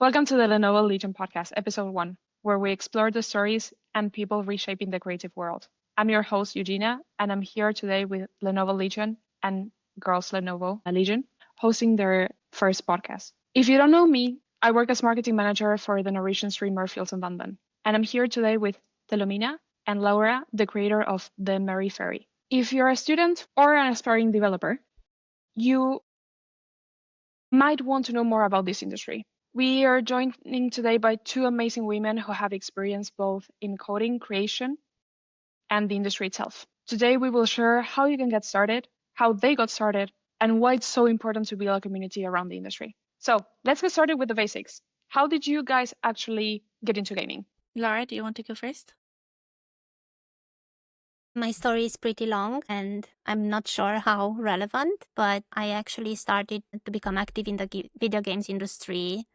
Welcome to the Lenovo Legion podcast, episode 1, where we explore the stories and people reshaping the creative world. I'm your host, Eugenia, and I'm here today with Lenovo Legion and Girls Lenovo Legion, hosting their first podcast. If you don't know me, I work as marketing manager for the Norwegian streamer Fields in London, and I'm here today with Telomina and Laura, the creator of The Merry Fairy. If you're a student or an aspiring developer, you might want to know more about this industry. We are joining today by two amazing women who have experience both in coding creation and the industry itself. Today, we will share how you can get started, how they got started, and why it's so important to build a community around the industry. So let's get started with the basics. How did you guys actually get into gaming? Laura, do you want to go first? My story is pretty long and I'm not sure how relevant, but I actually started to become active in the video games industry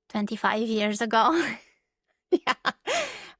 25 years ago. Yeah.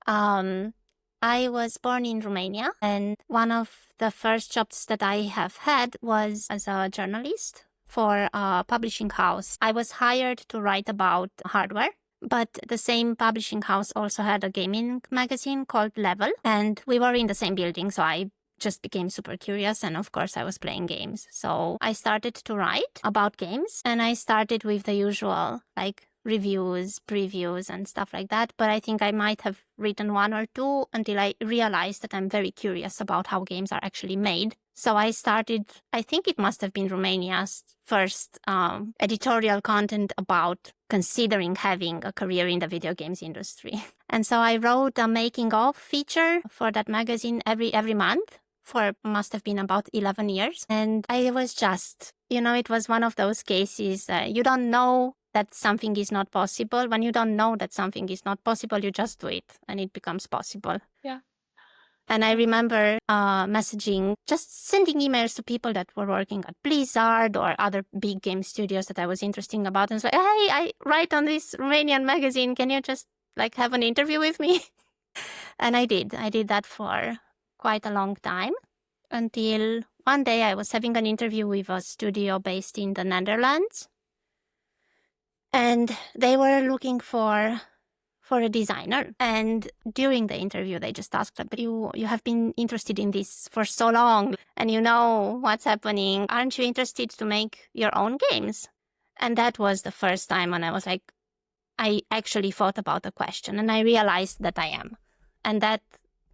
I was born in Romania, and one of the first jobs that I have had was as a journalist for a publishing house. I was hired to write about hardware. But the same publishing house also had a gaming magazine called Level, and we were in the same building, so I just became super curious, and of course I was playing games. So I started to write about games, and I started with the usual, like reviews, previews, and stuff like that. But I think I might have written one or two until I realized that I'm very curious about how games are actually made. So I started, I think it must have been Romania's first editorial content about considering having a career in the video games industry. And so I wrote a making of feature for that magazine every month for must have been about 11 years. And I was just, it was one of those cases, you don't know that something is not possible. When you don't know that something is not possible, you just do it and it becomes possible. Yeah. And I remember messaging, just sending emails to people that were working at Blizzard or other big game studios that I was interested about. And it's like, hey, I write on this Romanian magazine. Can you just have an interview with me? And I did. I did that for quite a long time until one day I was having an interview with a studio based in the Netherlands. And they were looking for a designer. And during the interview, they just asked, but you have been interested in this for so long and you know what's happening. Aren't you interested to make your own games? And that was the first time when I was like, I actually thought about the question and I realized that I am. And that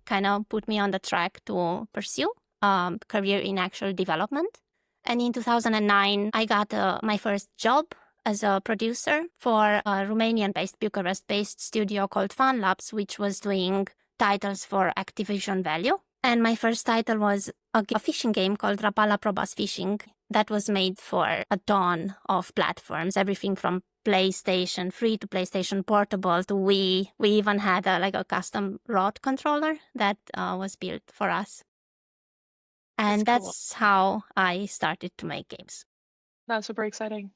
kind of put me on the track to pursue a career in actual development. And in 2009, I got my first job as a producer for a Romanian-based, Bucharest-based studio called Fun Labs, which was doing titles for Activision Value. And my first title was a fishing game called Rapala Probas Fishing that was made for a ton of platforms, everything from PlayStation 3 to PlayStation Portable to Wii. We even had a custom rod controller that was built for us. And that's how I started to make games. That's super exciting.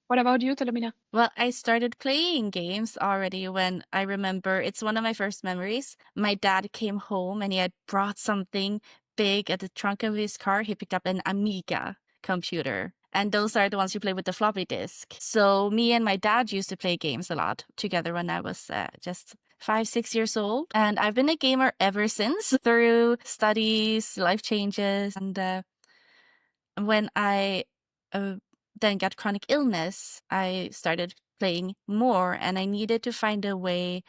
What about you, Telomina? Well, I started playing games already when I remember it's one of my first memories. My dad came home and he had brought something big at the trunk of his car. He picked up an Amiga computer. And those are the ones you play with the floppy disk. So me and my dad used to play games a lot together when I was just 5-6 years old. And I've been a gamer ever since through studies, life changes. And when I then got chronic illness, I started playing more and I needed to find a way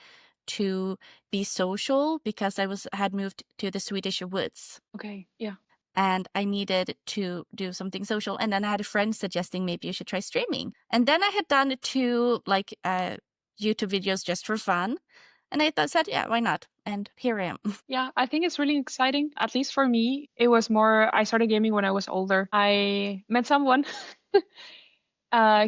to be social because I had moved to the Swedish woods. Okay, yeah. And I needed to do something social. And then I had a friend suggesting maybe you should try streaming. And then I had done 2 YouTube videos just for fun. And I said, yeah, why not? And here I am. Yeah, I think it's really exciting. At least for me, it was more, I started gaming when I was older. I met someone.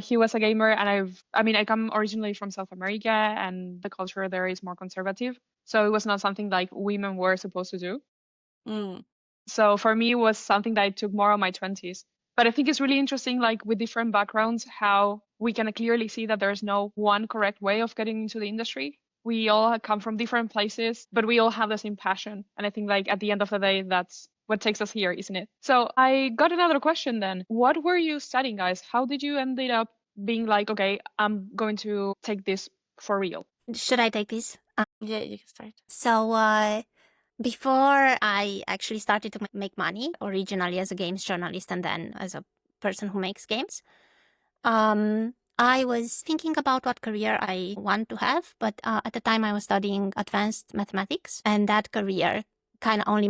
He was a gamer, and I come originally from South America, and the culture there is more conservative. So it was not something like women were supposed to do. So for me, it was something that I took more on my 20s. But I think it's really interesting, like with different backgrounds, how we can clearly see that there's no one correct way of getting into the industry. We all come from different places, but we all have the same passion. And I think like at the end of the day, that's what takes us here, isn't it? So I got another question then. What were you studying, guys? How did you ended up being like, okay, I'm going to take this for real? Should I take this? Yeah, you can start. So before I actually started to make money, originally as a games journalist and then as a person who makes games, I was thinking about what career I want to have, but at the time I was studying advanced mathematics, and that career kind of only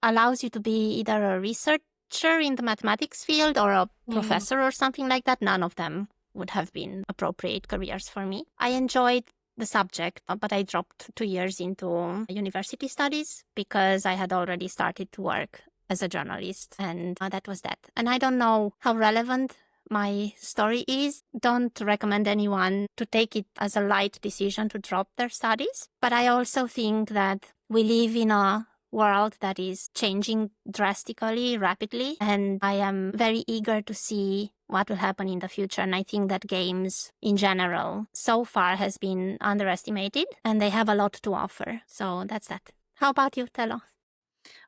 allows you to be either a researcher in the mathematics field or a professor or something like that. None of them would have been appropriate careers for me. I enjoyed the subject, but I dropped 2 years into university studies because I had already started to work as a journalist, and that was that. And I don't know how relevant my story is. Don't recommend anyone to take it as a light decision to drop their studies. But I also think that we live in a world that is changing drastically, rapidly, and I am very eager to see what will happen in the future. And I think that games in general so far has been underestimated and they have a lot to offer. So that's that. How about you, Telo?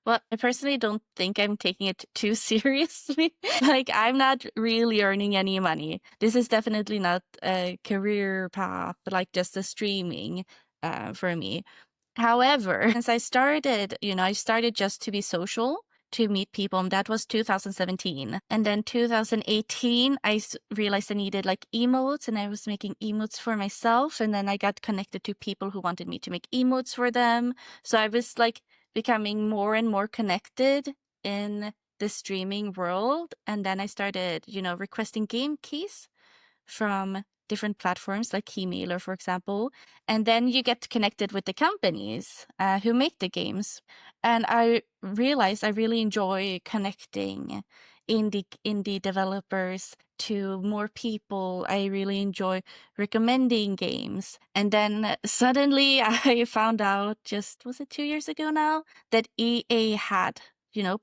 Well, I personally don't think I'm taking it too seriously. Like, I'm not really earning any money. This is definitely not a career path, like just the streaming for me. However, since I started, I started just to be social, to meet people, and that was 2017. And then 2018, I realized I needed like emotes, and I was making emotes for myself. And then I got connected to people who wanted me to make emotes for them. So I was like becoming more and more connected in the streaming world. And then I started, requesting game keys from different platforms like Keymailer, for example. And then you get connected with the companies who make the games. And I realized I really enjoy connecting indie developers to more people. I really enjoy recommending games. And then suddenly I found out was it 2 years ago now, that EA had,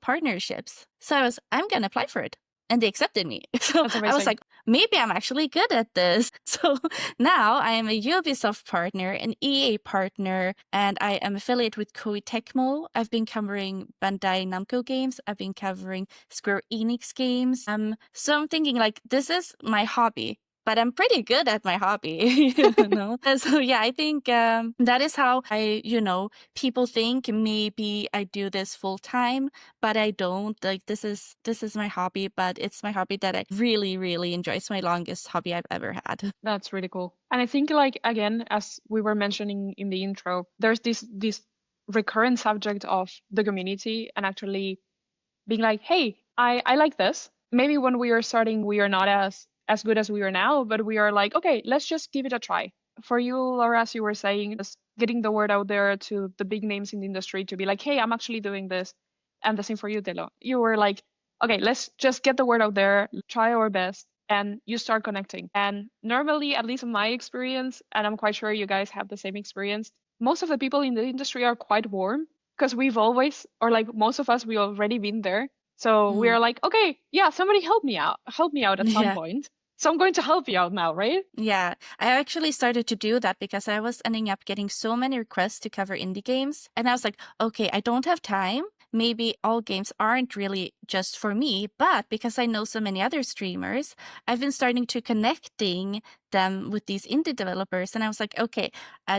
partnerships. So I'm going to apply for it. And they accepted me. So That's I was amazing. like, maybe I'm actually good at this. So now I am a Ubisoft partner, an EA partner, and I am affiliated with Koei Tecmo. I've been covering Bandai Namco games. I've been covering Square Enix games. So I'm thinking like, this is my hobby, but I'm pretty good at my hobby, So yeah, I think that is how people think maybe I do this full time, but I don't. Like, this is my hobby, but it's my hobby that I really, really enjoy. It's my longest hobby I've ever had. That's really cool. And I think, like, again, as we were mentioning in the intro, there's this recurrent subject of the community and actually being like, hey, I like this. Maybe when we are starting, we are not as good as we are now, but we are like, okay, let's just give it a try. For you, Laura, as you were saying, just getting the word out there to the big names in the industry to be like, hey, I'm actually doing this. And the same for you, Telo. You were like, okay, let's just get the word out there, try our best, and you start connecting. And normally, at least in my experience, and I'm quite sure you guys have the same experience, most of the people in the industry are quite warm because we've always, or like most of us, we already been there. So we are like, okay, yeah, somebody help me out at some Yeah. point. So I'm going to help you out now, right? Yeah, I actually started to do that because I was ending up getting so many requests to cover indie games. And I was like, okay, I don't have time. Maybe all games aren't really just for me, but because I know so many other streamers, I've been starting to connecting them with these indie developers. And I was like, okay,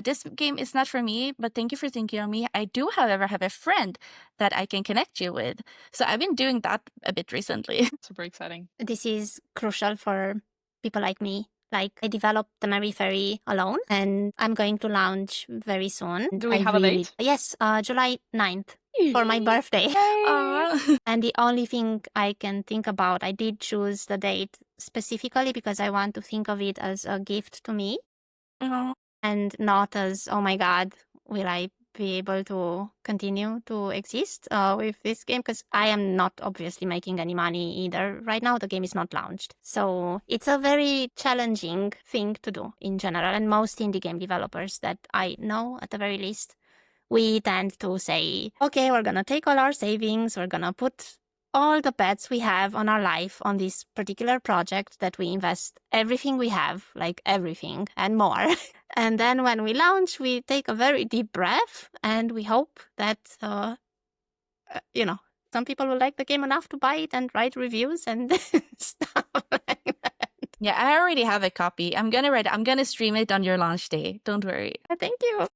this game is not for me, but thank you for thinking of me. I do, however, have a friend that I can connect you with. So I've been doing that a bit recently. Super exciting. This is crucial for people like me. Like, I developed the Mary Ferry alone, and I'm going to launch very soon. Do we have a date? Yes, July 9th for my birthday. Aw. And the only thing I can think about, I did choose the date specifically because I want to think of it as a gift to me Aw. and not as, oh my God, will I be able to continue to exist with this game? Because I am not obviously making any money either right now. The game is not launched. So it's a very challenging thing to do in general. And most indie game developers that I know, at the very least, we tend to say, okay, we're going to take all our savings, we're going to put all the bets we have on our life on this particular project that we invest everything we have, like everything and more. And then when we launch, we take a very deep breath and we hope that, some people will like the game enough to buy it and write reviews and stuff like that. Yeah, I already have a copy. I'm gonna stream it on your launch day. Don't worry. Thank you.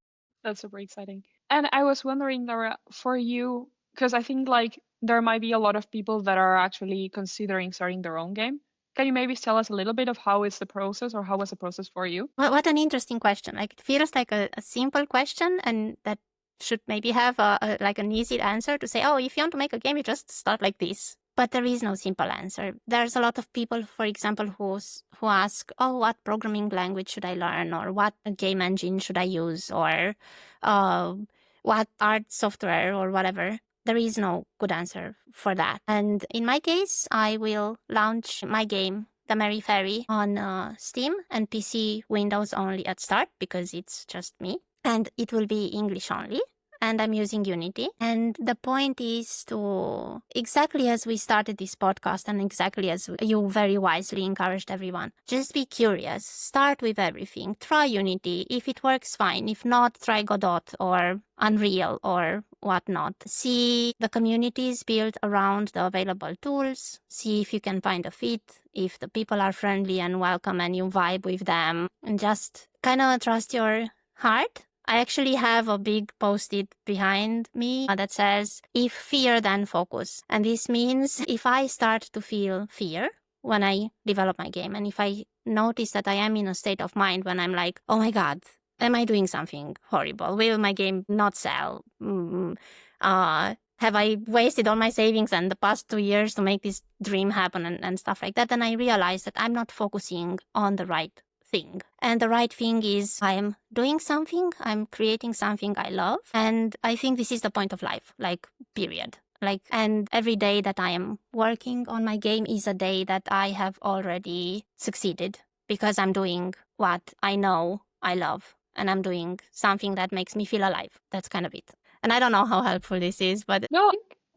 That's super exciting. And I was wondering, Laura, for you, because I think like there might be a lot of people that are actually considering starting their own game. Can you maybe tell us a little bit of how is the process or how was the process for you? What an interesting question. Like, it feels like a simple question, and that should maybe have like an easy answer to say, oh, if you want to make a game, you just start like this. But there is no simple answer. There's a lot of people, for example, who ask, oh, what programming language should I learn, or what game engine should I use, or what art software or whatever. There is no good answer for that. And in my case, I will launch my game, The Merry Fairy, on Steam and PC Windows only at start, because it's just me. And it will be English only. And I'm using Unity. And the point is to, exactly as we started this podcast and exactly as you very wisely encouraged everyone, just be curious. Start with everything. Try Unity. If it works, fine. If not, try Godot or Unreal or whatnot. See the communities built around the available tools. See if you can find a fit, if the people are friendly and welcome and you vibe with them. And just kind of trust your heart. I actually have a big post-it behind me that says, if fear, then focus. And this means if I start to feel fear when I develop my game, and if I notice that I am in a state of mind when I'm like, oh my God, am I doing something horrible? Will my game not sell? Have I wasted all my savings and the past 2 years to make this dream happen and stuff like that? Then I realize that I'm not focusing on the right thing. And the right thing is I am doing something, I'm creating something I love. And I think this is the point of life, like, period. Like, and every day that I am working on my game is a day that I have already succeeded, because I'm doing what I know I love. And I'm doing something that makes me feel alive. That's kind of it. And I don't know how helpful this is, but No,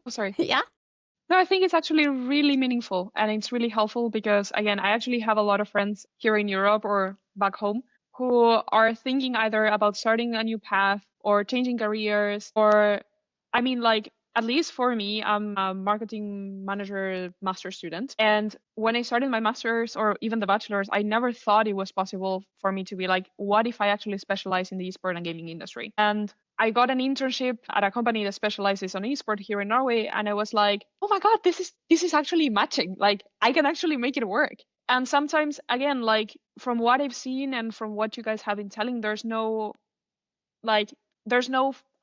oh, sorry. yeah. No, I think it's actually really meaningful and it's really helpful because, again, I actually have a lot of friends here in Europe or back home who are thinking either about starting a new path or changing careers, or, I mean, like, at least for me, I'm a marketing manager master student. And when I started my master's or even the bachelor's, I never thought it was possible for me to be like, what if I actually specialize in the esport and gaming industry? And I got an internship at a company that specializes on esport here in Norway, and I was like, oh my God, this is actually matching. Like, I can actually make it work. And sometimes, again, like, from what I've seen and from what you guys have been telling, there's no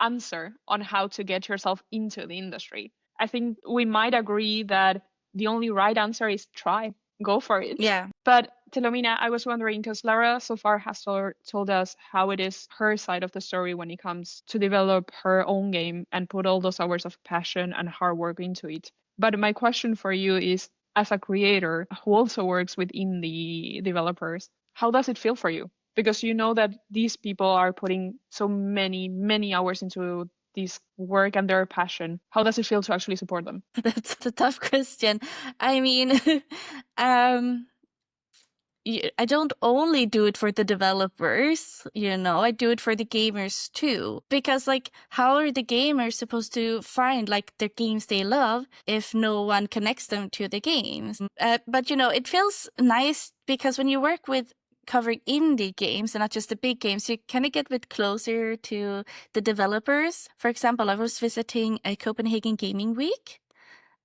answer on how to get yourself into the industry. I think we might agree that the only right answer is try, go for it. Yeah. But Telomina, I was wondering, because Lara so far has told us how it is her side of the story when it comes to develop her own game and put all those hours of passion and hard work into it. But my question for you is, as a creator who also works with indie developers, how does it feel for you? Because you know that these people are putting so many hours into this work and their passion. How does it feel to actually support them? That's a tough question. I mean, I don't only do it for the developers, I do it for the gamers too. Because, like, how are the gamers supposed to find, like, the games they love if no one connects them to the games? But, it feels nice because when you work with covering indie games and not just the big games, you kind of get a bit closer to the developers. For example, I was visiting a Copenhagen Gaming Week.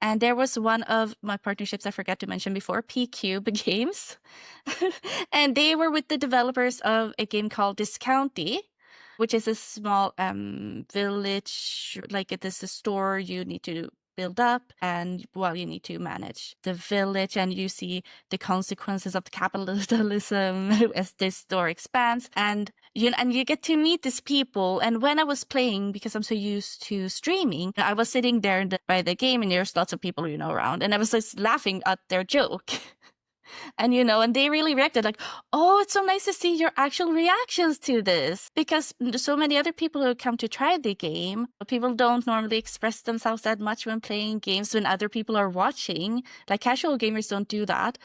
And there was one of my partnerships I forgot to mention before, P-Cube Games. And they were with the developers of a game called Discounty, which is a small village. Like, it is a store you need to build up, and you need to manage the village, and you see the consequences of capitalism as this store expands, and you get to meet these people. And when I was playing, because I'm so used to streaming, I was sitting there by the game, and there's lots of people around, and I was just laughing at their joke. And and they really reacted like, oh, it's so nice to see your actual reactions to this. Because so many other people who come to try the game, people don't normally express themselves that much when playing games when other people are watching. Like, casual gamers don't do that.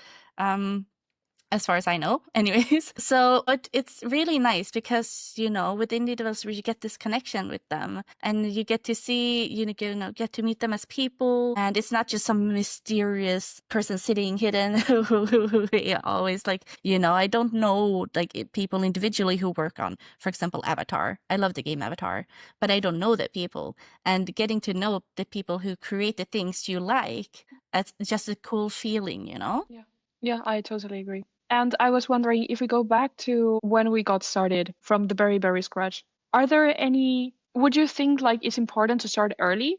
as far as I know. Anyways, so but it's really nice because, you know, with indie developers, you get this connection with them and you get to see, get to meet them as people. And it's not just some mysterious person sitting hidden who always like, I don't know like people individually who work on, for example, Avatar. I love the game Avatar, but I don't know the people. And getting to know the people who create the things you like, that's just a cool feeling, Yeah, I totally agree. And I was wondering if we go back to when we got started from the very, very scratch, would you think like it's important to start early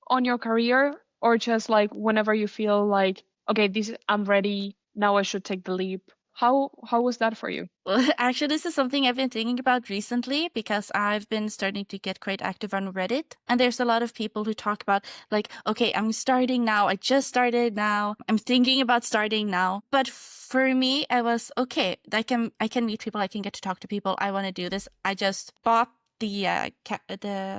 on your career or just like whenever you feel like, okay, I'm ready, now I should take the leap? How was that for you? Well, actually, this is something I've been thinking about recently because I've been starting to get quite active on Reddit. And there's a lot of people who talk about like, okay, I'm starting now. I just started now. I'm thinking about starting now. But for me, I was okay. I can meet people. I can get to talk to people. I want to do this. I just bought the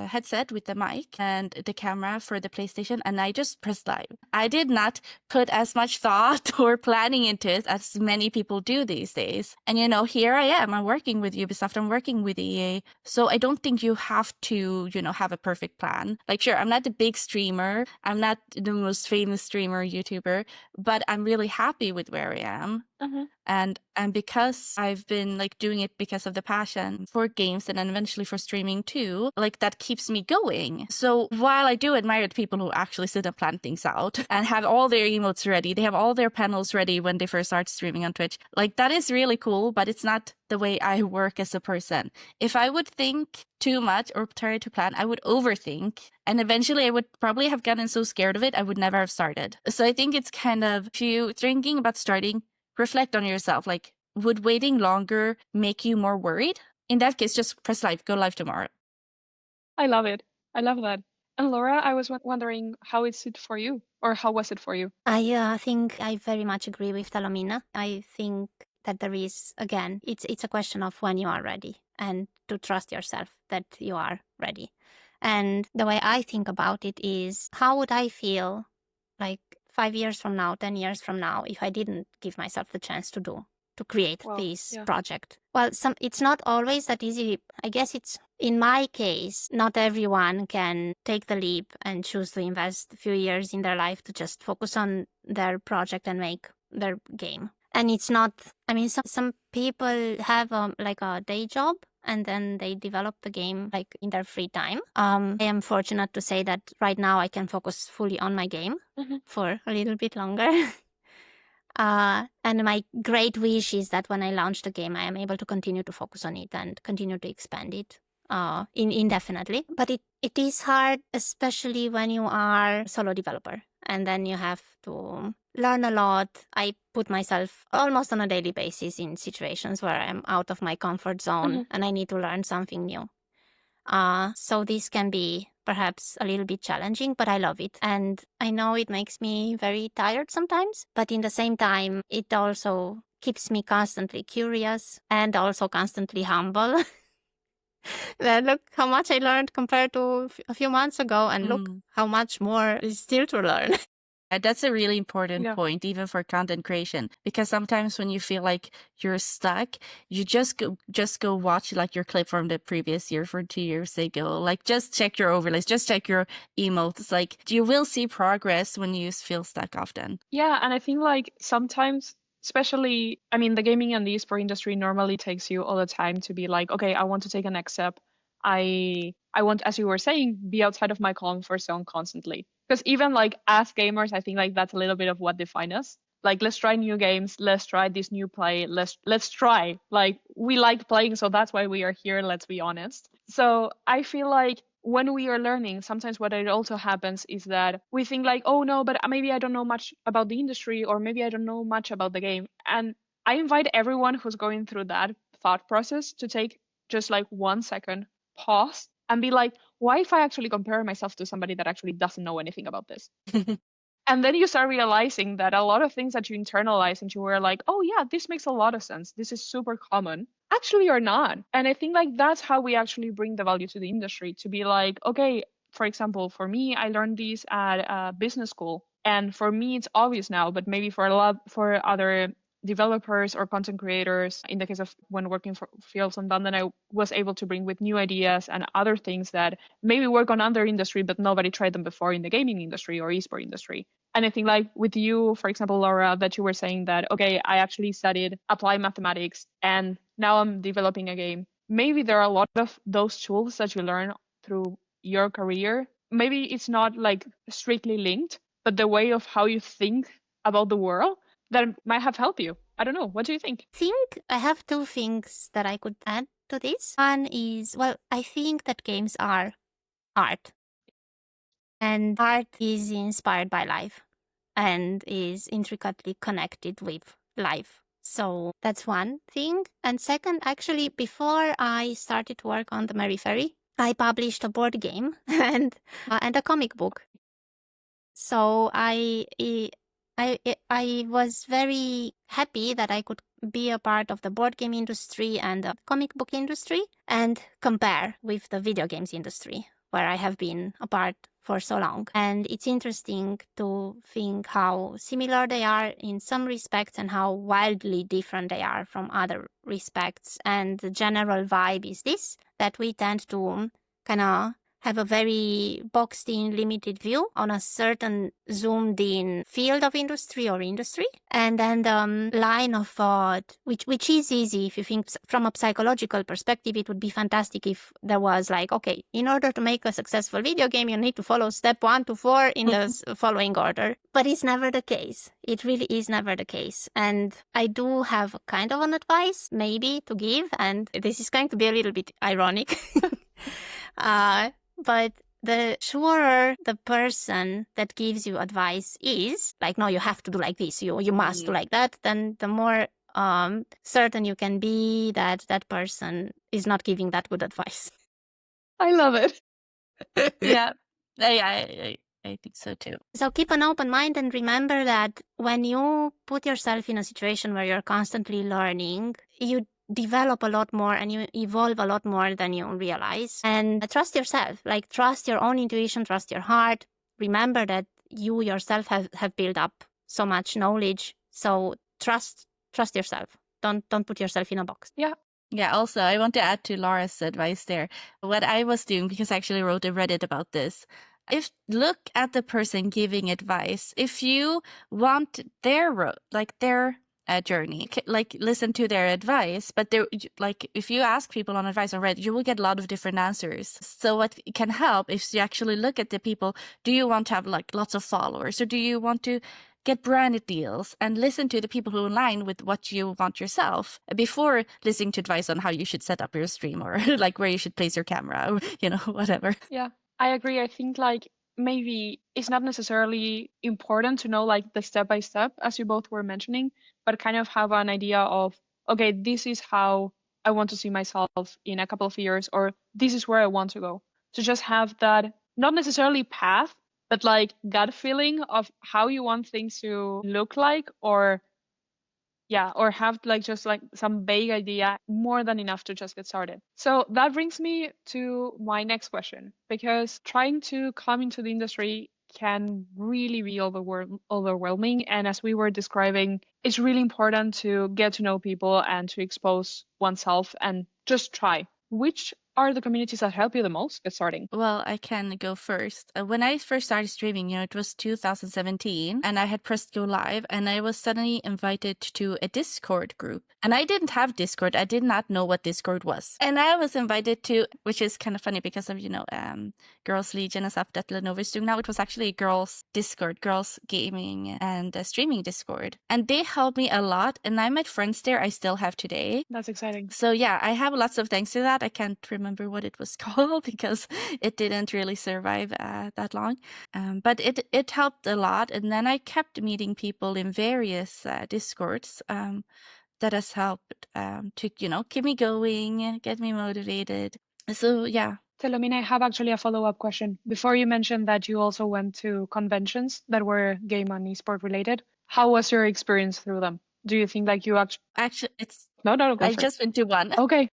headset with the mic and the camera for the PlayStation, and I just pressed live. I did not put as much thought or planning into it as many people do these days. And here I am. I'm working with Ubisoft. I'm working with EA. So I don't think you have to, have a perfect plan. Like, sure, I'm not a big streamer. I'm not the most famous streamer YouTuber, but I'm really happy with where I am. Mm-hmm. And because I've been like doing it because of the passion for games and then eventually for streaming too, like that keeps me going. So while I do admire the people who actually sit and plan things out and have all their emotes ready, they have all their panels ready when they first start streaming on Twitch, like that is really cool, but it's not the way I work as a person. If I would think too much or try to plan, I would overthink. And eventually I would probably have gotten so scared of it, I would never have started. So I think it's kind of, if you're thinking about starting, reflect on yourself. Like, would waiting longer make you more worried? In that case, just press live, go live tomorrow. I love it. I love that. And Laura, I was wondering how is it for you, or how was it for you? I think I very much agree with Talomina. I think that there is, again, it's a question of when you are ready and to trust yourself that you are ready. And the way I think about it is, how would I feel like 5 years from now, 10 years from now, if I didn't give myself the chance to create this project? Well, it's not always that easy. I guess it's, in my case, not everyone can take the leap and choose to invest a few years in their life to just focus on their project and make their game. And it's not, I mean, some people have like a day job and then they develop the game like in their free time. I am fortunate to say that right now I can focus fully on my game for a little bit longer. And my great wish is that when I launch the game, I am able to continue to focus on it and continue to expand it indefinitely. But it is hard, especially when you are a solo developer. And then you have to learn a lot. I put myself almost on a daily basis in situations where I'm out of my comfort zone and I need to learn something new. So this can be perhaps a little bit challenging, but I love it. And I know it makes me very tired sometimes, but in the same time, it also keeps me constantly curious and also constantly humble. Look how much I learned compared to a few months ago, and look how much more is still to learn. That's a really important point, even for content creation, because sometimes when you feel like you're stuck, you just go watch like your clip from the previous year, for 2 years ago. Like, just check your overlays, just check your emotes. Like, you will see progress when you feel stuck often. Yeah, and I think like sometimes, especially, I mean, the gaming and the esport industry normally takes you all the time to be like, okay, I want to take a next step. I want, as you were saying, be outside of my comfort zone constantly. Because even like as gamers, I think like that's a little bit of what defines us. Like, let's try new games, let's try this new play, let's try. Like, we like playing, so that's why we are here, let's be honest. So I feel like when we are learning, sometimes what it also happens is that we think like, oh no, but maybe I don't know much about the industry, or maybe I don't know much about the game. And I invite everyone who's going through that thought process to take just like 1 second, pause, and be like, why if I actually compare myself to somebody that actually doesn't know anything about this? And then you start realizing that a lot of things that you internalize and you were like, oh yeah, this makes a lot of sense, this is super common, actually are not. And I think like that's how we actually bring the value to the industry, to be like, okay, for example, for me, I learned these at business school, and for me it's obvious now, but maybe for other developers or content creators, in the case of when working for Fields and London, I was able to bring with new ideas and other things that maybe work on other industry, but nobody tried them before in the gaming industry or esport industry. And I think like with you, for example, Laura, that you were saying that, okay, I actually studied applied mathematics and now I'm developing a game. Maybe there are a lot of those tools that you learn through your career. Maybe it's not like strictly linked, but the way of how you think about the world that might have helped you. I don't know. What do you think? I think I have two things that I could add to this. One is, well, I think that games are art. And art is inspired by life and is intricately connected with life. So that's one thing. And second, actually, before I started to work on the Mary Ferry, I published a board game and a comic book. So I was very happy that I could be a part of the board game industry and the comic book industry and compare with the video games industry, where I have been a part for so long. And it's interesting to think how similar they are in some respects and how wildly different they are from other respects. And the general vibe is this, that we tend to kind of have a very boxed in, limited view on a certain zoomed in field of industry or industry. And then the line of thought, which is easy if you think from a psychological perspective, it would be fantastic if there was like, okay, in order to make a successful video game, you need to follow step 1 to 4 in the following order. But it's never the case. It really is never the case. And I do have kind of an advice maybe to give, and this is going to be a little bit ironic. But the surer the person that gives you advice is, like, no, you have to do like this, you must do like that, then the more certain you can be that that person is not giving that good advice. I love it. Yeah. I think so too. So keep an open mind and remember that when you put yourself in a situation where you're constantly learning, you develop a lot more and you evolve a lot more than you realize. And trust yourself, like trust your own intuition, trust your heart. Remember that you yourself have built up so much knowledge. So trust yourself. Don't put yourself in a box. Yeah. Yeah, also, I want to add to Laura's advice there. What I was doing, because I actually wrote a Reddit about this, look at the person giving advice. If you want their journey, like listen to their advice, but like if you ask people on advice on Reddit, you will get a lot of different answers. So what can help is you actually look at the people. Do you want to have like lots of followers, or do you want to get branded deals, and listen to the people who align with what you want yourself before listening to advice on how you should set up your stream or like where you should place your camera or whatever. Yeah, I agree. I think like maybe it's not necessarily important to know like the step by step as you both were mentioning, but kind of have an idea of, okay, this is how I want to see myself in a couple of years, or this is where I want to go. To just have that, not necessarily path, but like gut feeling of how you want things to look like, or have like just like some vague idea, more than enough to just get started. So that brings me to my next question, because trying to come into the industry can really be overwhelming. And as we were describing, it's really important to get to know people and to expose oneself and just try. Which are the communities that help you the most get starting? Well, I can go first. When I first started streaming, it was 2017, and I had pressed go live, and I was suddenly invited to a Discord group. And I didn't have Discord. I did not know what Discord was. And I was invited to, which is kind of funny because of, Girls Legion and stuff that Lenovo is doing now. It was actually a girls Discord, girls gaming and streaming Discord. And they helped me a lot. And I met friends there I still have today. That's exciting. So yeah, I have lots of thanks to that. I can't remember what it was called because it didn't really survive that long. But it helped a lot. And then I kept meeting people in various Discords that has helped to, keep me going, get me motivated. So yeah. Telomine, I have actually a follow-up question. Before you mentioned that you also went to conventions that were game and esport related, how was your experience through them? Do you think like you actually it's no, I just went to one. Okay.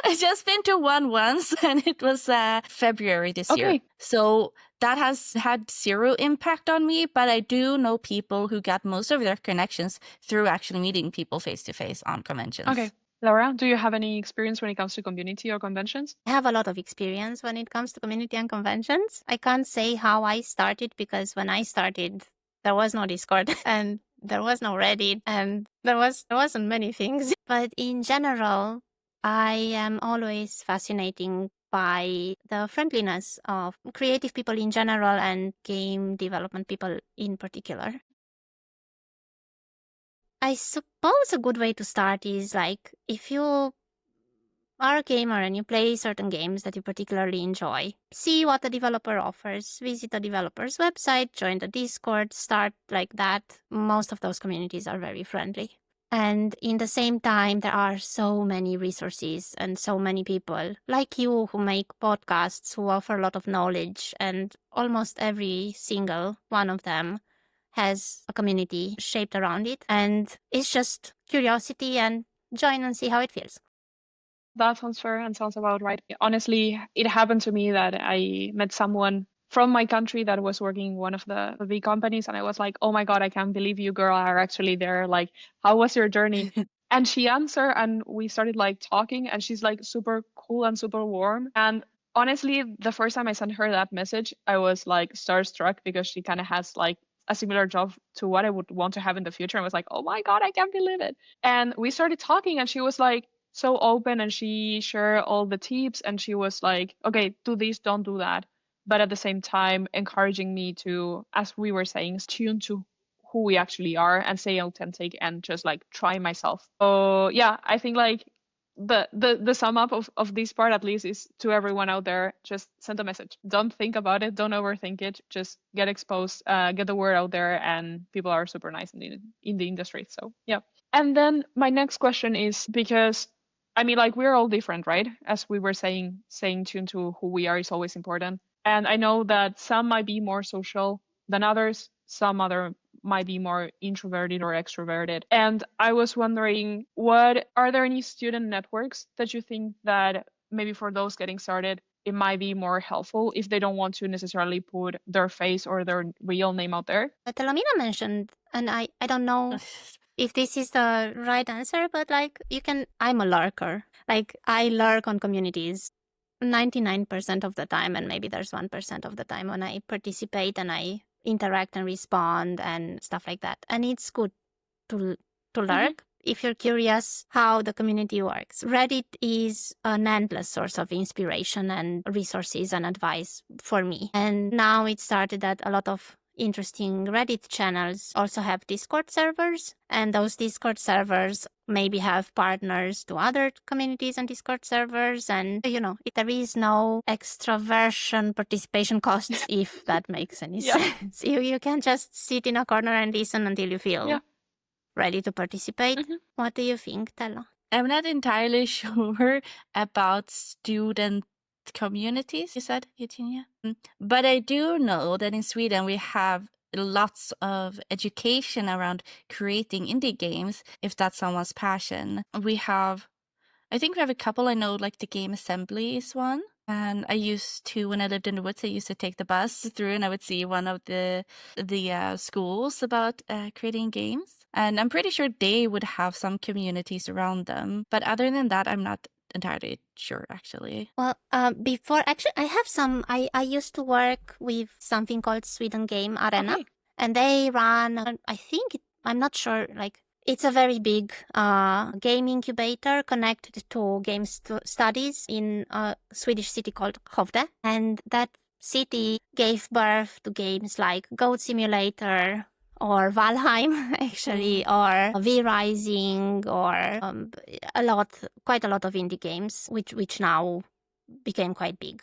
I just been to one once, and it was February this year. Okay. So that has had zero impact on me, but I do know people who got most of their connections through actually meeting people face to face on conventions. Okay. Laura, do you have any experience when it comes to community or conventions? I have a lot of experience when it comes to community and conventions. I can't say how I started because when I started, there was no Discord and there was no Reddit and there wasn't many things. But in general, I am always fascinating by the friendliness of creative people in general and game development people in particular. I suppose a good way to start is like if you are a gamer and you play certain games that you particularly enjoy, see what the developer offers, visit the developer's website, join the Discord, start like that. Most of those communities are very friendly. And in the same time, there are so many resources and so many people like you who make podcasts, who offer a lot of knowledge, and almost every single one of them has a community shaped around it. And it's just curiosity and join and see how it feels. That sounds fair and sounds about right. Honestly, it happened to me that I met someone from my country that was working in one of the big companies, and I was like, "Oh my God, I can't believe you, girl, are actually there. Like, how was your journey?" And she answered, and we started like talking, and she's like super cool and super warm. And honestly, the first time I sent her that message, I was like starstruck because she kind of has like a similar job to what I would want to have in the future. I was like, "Oh my God, I can't believe it." And we started talking, and she was like so open, and she shared all the tips, and she was like, okay, do this, don't do that, but at the same time encouraging me to, as we were saying, tune to who we actually are and stay authentic and just like try myself. So yeah, I think like the sum up of this part at least is to everyone out there, just send a message, don't think about it, don't overthink it, just get exposed, get the word out there, and people are super nice in the industry. So yeah. And then my next question is, because I mean, like, we're all different, right? As we were saying, staying tuned to who we are is always important. And I know that some might be more social than others, some other might be more introverted or extroverted. And I was wondering, what are there any student networks that you think that maybe for those getting started, it might be more helpful if they don't want to necessarily put their face or their real name out there? Telomina mentioned, and I don't know if this is the right answer, but like I'm a lurker. Like I lurk on communities 99% of the time, and maybe there's 1% of the time when I participate and I interact and respond and stuff like that. And it's good to lurk. If you're curious how the community works, Reddit is an endless source of inspiration and resources and advice for me. And now it started that a lot of interesting Reddit channels also have Discord servers, and those Discord servers maybe have partners to other communities and Discord servers, and there is no extraversion participation costs, if that makes any sense. You can just sit in a corner and listen until you feel ready to participate. What do you think, Tella? I'm not entirely sure about student communities, you said, Eugenia. But I do know that in Sweden we have lots of education around creating indie games, if that's someone's passion. I think we have a couple. I know, like the Game Assembly is one. And I used to, when I lived in the woods, I used to take the bus through, and I would see one of the schools about creating games. And I'm pretty sure they would have some communities around them. But other than that, I'm not entirely sure, actually. Well, before, actually, I have some. I used to work with something called Sweden Game Arena, and they run, I'm not sure, like, it's a very big game incubator connected to game studies in a Swedish city called Hovde. And that city gave birth to games like Goat Simulator or Valheim, actually, or V-Rising, or quite a lot of indie games, which now became quite big.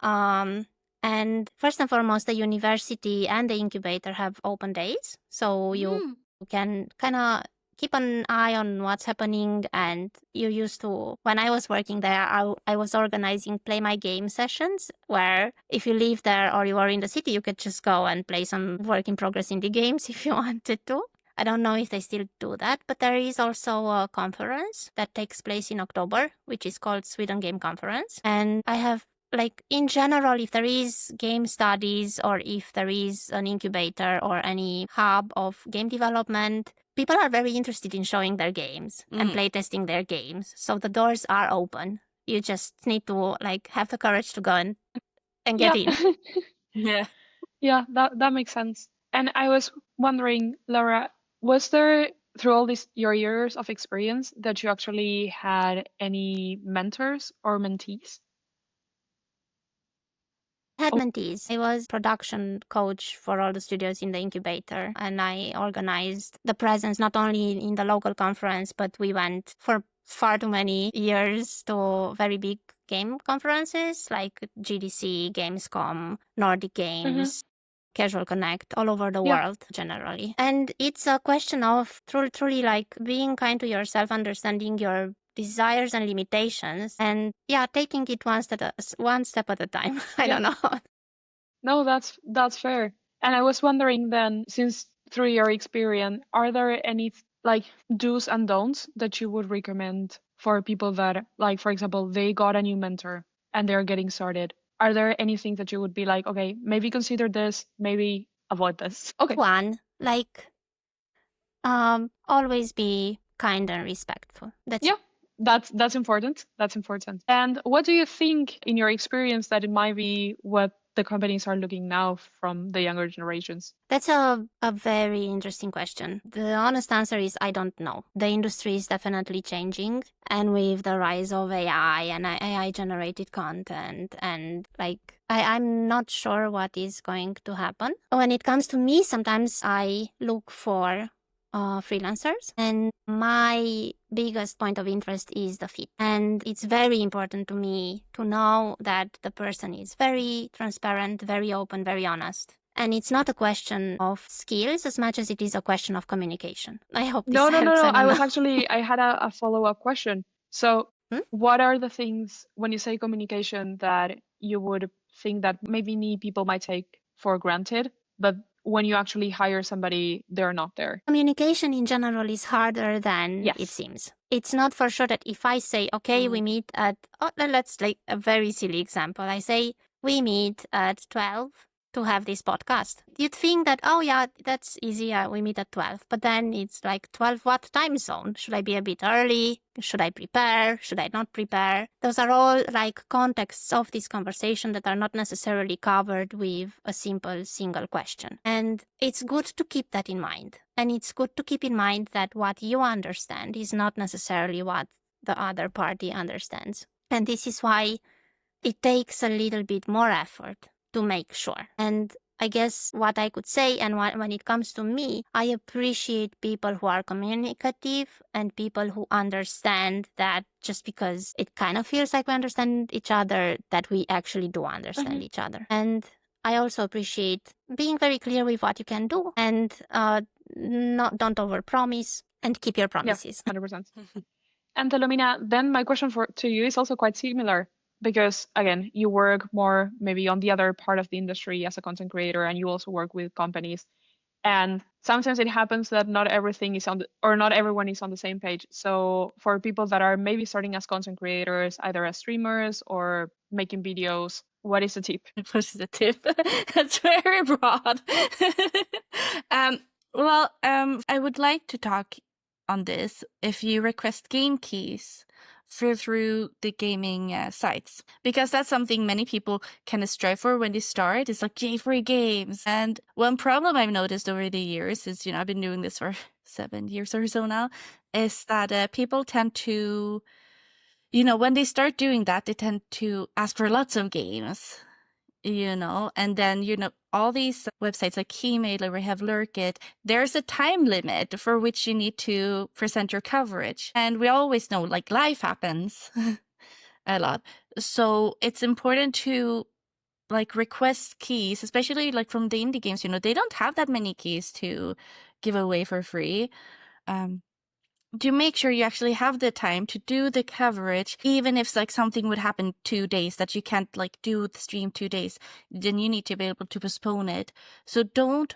And first and foremost, the university and the incubator have open days, so you can kind of keep an eye on what's happening. And you used to, when I was working there, I was organizing Play My Game sessions, where if you live there or you are in the city, you could just go and play some work in progress indie games if you wanted to. I don't know if they still do that, but there is also a conference that takes place in October, which is called Sweden Game Conference. And I have, like, in general, if there is game studies or if there is an incubator or any hub of game development, people are very interested in showing their games and playtesting their games. So the doors are open. You just need to, like, have the courage to go and get in. Yeah. Yeah, that makes sense. And I was wondering, Laura, was there through all these your years of experience that you actually had any mentors or mentees? Had mentees. I was production coach for all the studios in the incubator, and I organized the presence not only in the local conference, but we went for far too many years to very big game conferences like GDC, Gamescom, Nordic Games, Casual Connect, all over the Yeah. world generally. And it's a question of truly like being kind to yourself, understanding your desires and limitations, and taking it one step at a time. I don't know. No, that's fair. And I was wondering then, since through your experience, are there any like do's and don'ts that you would recommend for people that, like, for example, they got a new mentor and they're getting started? Are there anything that you would be like, okay, maybe consider this, maybe avoid this? Okay. One, like, always be kind and respectful. That's Yeah, that's important. That's important. And what do you think, in your experience, that it might be what the companies are looking now from the younger generations? That's a very interesting question. The honest answer is I don't know. The industry is definitely changing. And with the rise of AI and AI generated content, and like, I'm not sure what is going to happen. When it comes to me, sometimes I look for freelancers, and my biggest point of interest is the fit. And it's very important to me to know that the person is very transparent, very open, very honest. And it's not a question of skills as much as it is a question of communication. I hope this No. helps. I I don't was know. actually, I had a follow-up question. So, Hmm? what are the things when you say communication that you would think that maybe people might take for granted, but when you actually hire somebody, they're not there? Communication in general is harder than it Yes. seems. It's not for sure that if I say, okay, we meet at, let's like a very silly example. I say, we meet at 12 to have this podcast. You'd think that, oh yeah, that's easy. We meet at 12. But then it's like 12, what time zone? Should I be a bit early? Should I prepare? Should I not prepare? Those are all like contexts of this conversation that are not necessarily covered with a simple single question. And it's good to keep that in mind. And it's good to keep in mind that what you understand is not necessarily what the other party understands. And this is why it takes a little bit more effort to make sure. And I guess what I could say, and when it comes to me, I appreciate people who are communicative and people who understand that just because it kind of feels like we understand each other, that we actually do understand each other. And I also appreciate being very clear with what you can do, and don't overpromise, and keep your promises. Yeah, 100%. And Telomina, then my question to you is also quite similar, because again, you work more maybe on the other part of the industry as a content creator, and you also work with companies. And sometimes it happens that not everything is not everyone is on the same page. So for people that are maybe starting as content creators, either as streamers or making videos, what is the tip? What is the tip? That's very broad. I would like to talk on this if you request game keys through the gaming sites, because that's something many people kind of strive for when they start. It's like, yay, free games. And one problem I've noticed over the years is, I've been doing this for 7 years or so now, is that people tend to, when they start doing that, they tend to ask for lots of games. And then, all these websites like Keymailer, we have Lurkit, there's a time limit for which you need to present your coverage. And we always know, like, life happens a lot. So it's important to, like, request keys, especially like from the indie games, they don't have that many keys to give away for free. To make sure you actually have the time to do the coverage, even if like something would happen 2 days that you can't like do the stream 2 days, then you need to be able to postpone it. So don't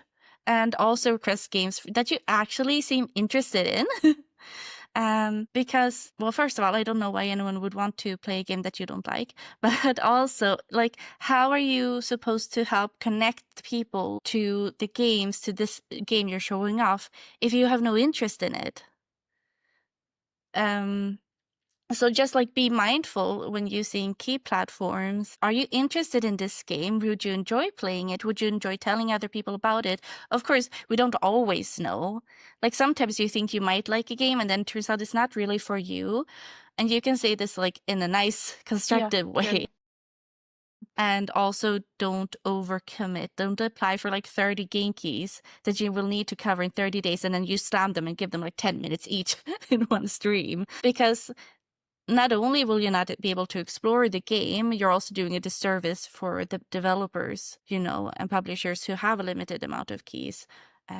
and also request games that you actually seem interested in. Because, well, first of all, I don't know why anyone would want to play a game that you don't like, but also, like, how are you supposed to help connect people to the games, to this game you're showing off, if you have no interest in it? So just like be mindful when using key platforms. Are you interested in this game? Would you enjoy playing it? Would you enjoy telling other people about it? Of course, we don't always know. Like sometimes you think you might like a game and then it turns out it's not really for you. And you can say this like in a nice, constructive way. good. And also don't overcommit. Don't apply for like 30 game keys that you will need to cover in 30 days and then you slam them and give them like 10 minutes each in one stream. Because not only will you not be able to explore the game, you're also doing a disservice for the developers, you know, and publishers who have a limited amount of keys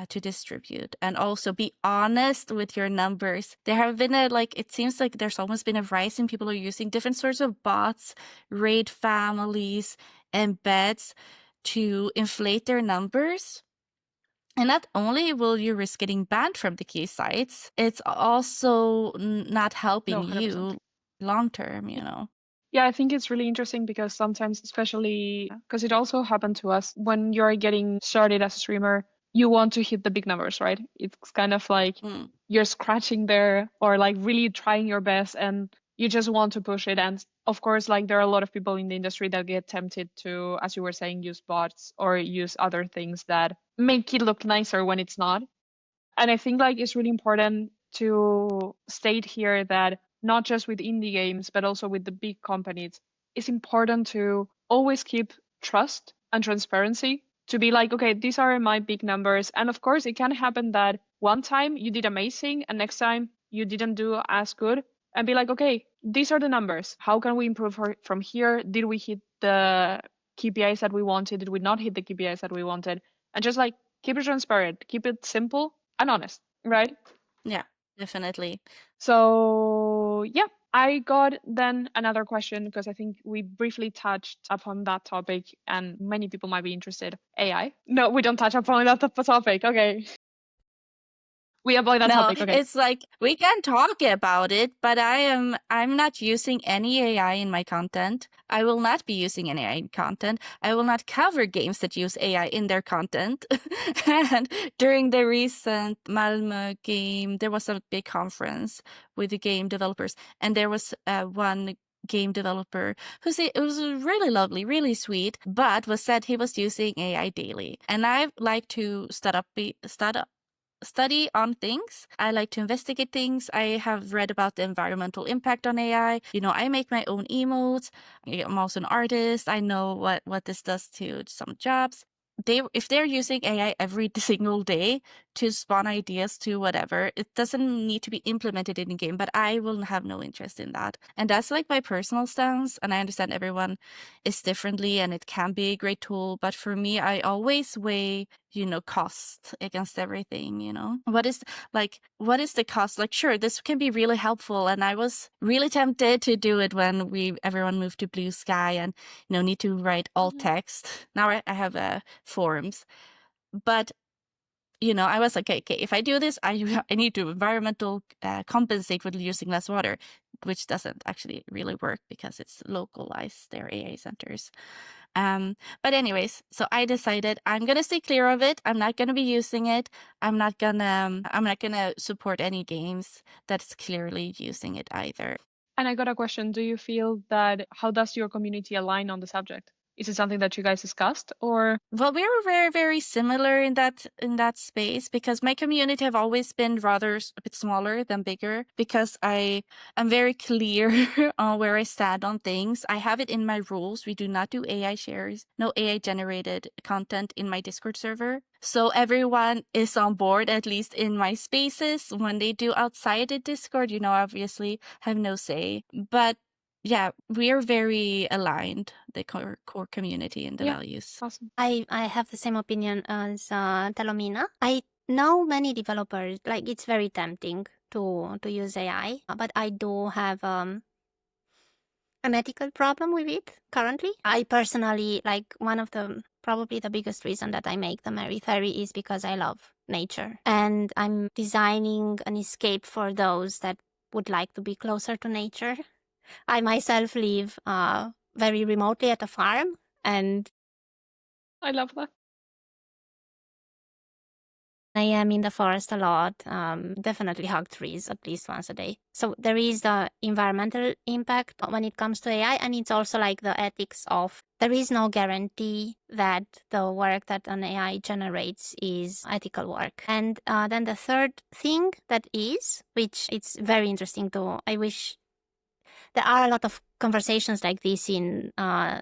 to distribute. And also be honest with your numbers. There have been it seems like there's almost been a rise in people who are using different sorts of bots, raid families, embeds to inflate their numbers. And not only will you risk getting banned from the key sites, it's also not helping No, 100%. you long term, you know. Yeah, I think it's really interesting because sometimes, especially because it also happened to us when you're getting started as a streamer, you want to hit the big numbers, right? It's kind of like you're scratching there or like really trying your best and you just want to push it. And of course, like there are a lot of people in the industry that get tempted to, as you were saying, use bots or use other things that make it look nicer when it's not. And I think like it's really important to state here that not just with indie games, but also with the big companies, it's important to always keep trust and transparency to be like, okay, these are my big numbers. And of course, it can happen that one time you did amazing and next time you didn't do as good and be like, okay, these are the numbers. How can we improve from here? Did we hit the KPIs that we wanted? Did we not hit the KPIs that we wanted? And just like keep it transparent, keep it simple and honest, right? Yeah, definitely. So yeah, I got then another question because I think we briefly touched upon that topic and many people might be interested. AI? No, we don't touch upon that topic. Okay. We avoid that No, topic. Okay. it's like we can talk about it, but I'm not using any AI in my content. I will not be using any AI in content. I will not cover games that use AI in their content. And during the recent Malmö game, there was a big conference with the game developers, and there was one game developer who said it was really lovely, really sweet, but was said he was using AI daily. And I like to study on things. I like to investigate things. I have read about the environmental impact on AI. You know, I make my own emotes. I'm also an artist. I know what this does to some jobs. If they're using AI every single day to spawn ideas to whatever, it doesn't need to be implemented in the game, but I will have no interest in that. And that's like my personal stance. And I understand everyone is differently and it can be a great tool. But for me, I always weigh, you know, cost against everything, you know. What is the cost? Like, sure, this can be really helpful. And I was really tempted to do it when everyone moved to Blue Sky and, you know, need to write alt text. Now I have forums. But you know, I was like, okay, if I do this, I need to environmental compensate with using less water, which doesn't actually really work because it's localized, their AI centers. But anyways, so I decided I'm gonna stay clear of it. I'm not gonna be using it. I'm not gonna support any games that's clearly using it either. And I got a question. Do you feel that how does your community align on the subject? Is it something that you guys discussed or? Well, we were very, very similar in that space because my community have always been rather a bit smaller than bigger because I am very clear on where I stand on things. I have it in my rules. We do not do AI shares, no AI generated content in my Discord server. So everyone is on board, at least in my spaces. When they do outside the Discord, you know, obviously have no say. But yeah, we are very aligned, the core community and the values. Awesome. I have the same opinion as Telomina. I know many developers, like it's very tempting to use AI, but I do have an ethical problem with it currently. I personally, like one of the probably the biggest reason that I make the Merry Fairy is because I love nature. And I'm designing an escape for those that would like to be closer to nature. I myself live very remotely at a farm, and I love that. I am in the forest a lot, definitely hug trees at least once a day. So there is the environmental impact when it comes to AI, and it's also like the ethics of there is no guarantee that the work that an AI generates is ethical work. And then the third thing that is, which it's very interesting to, I wish there are a lot of conversations like this in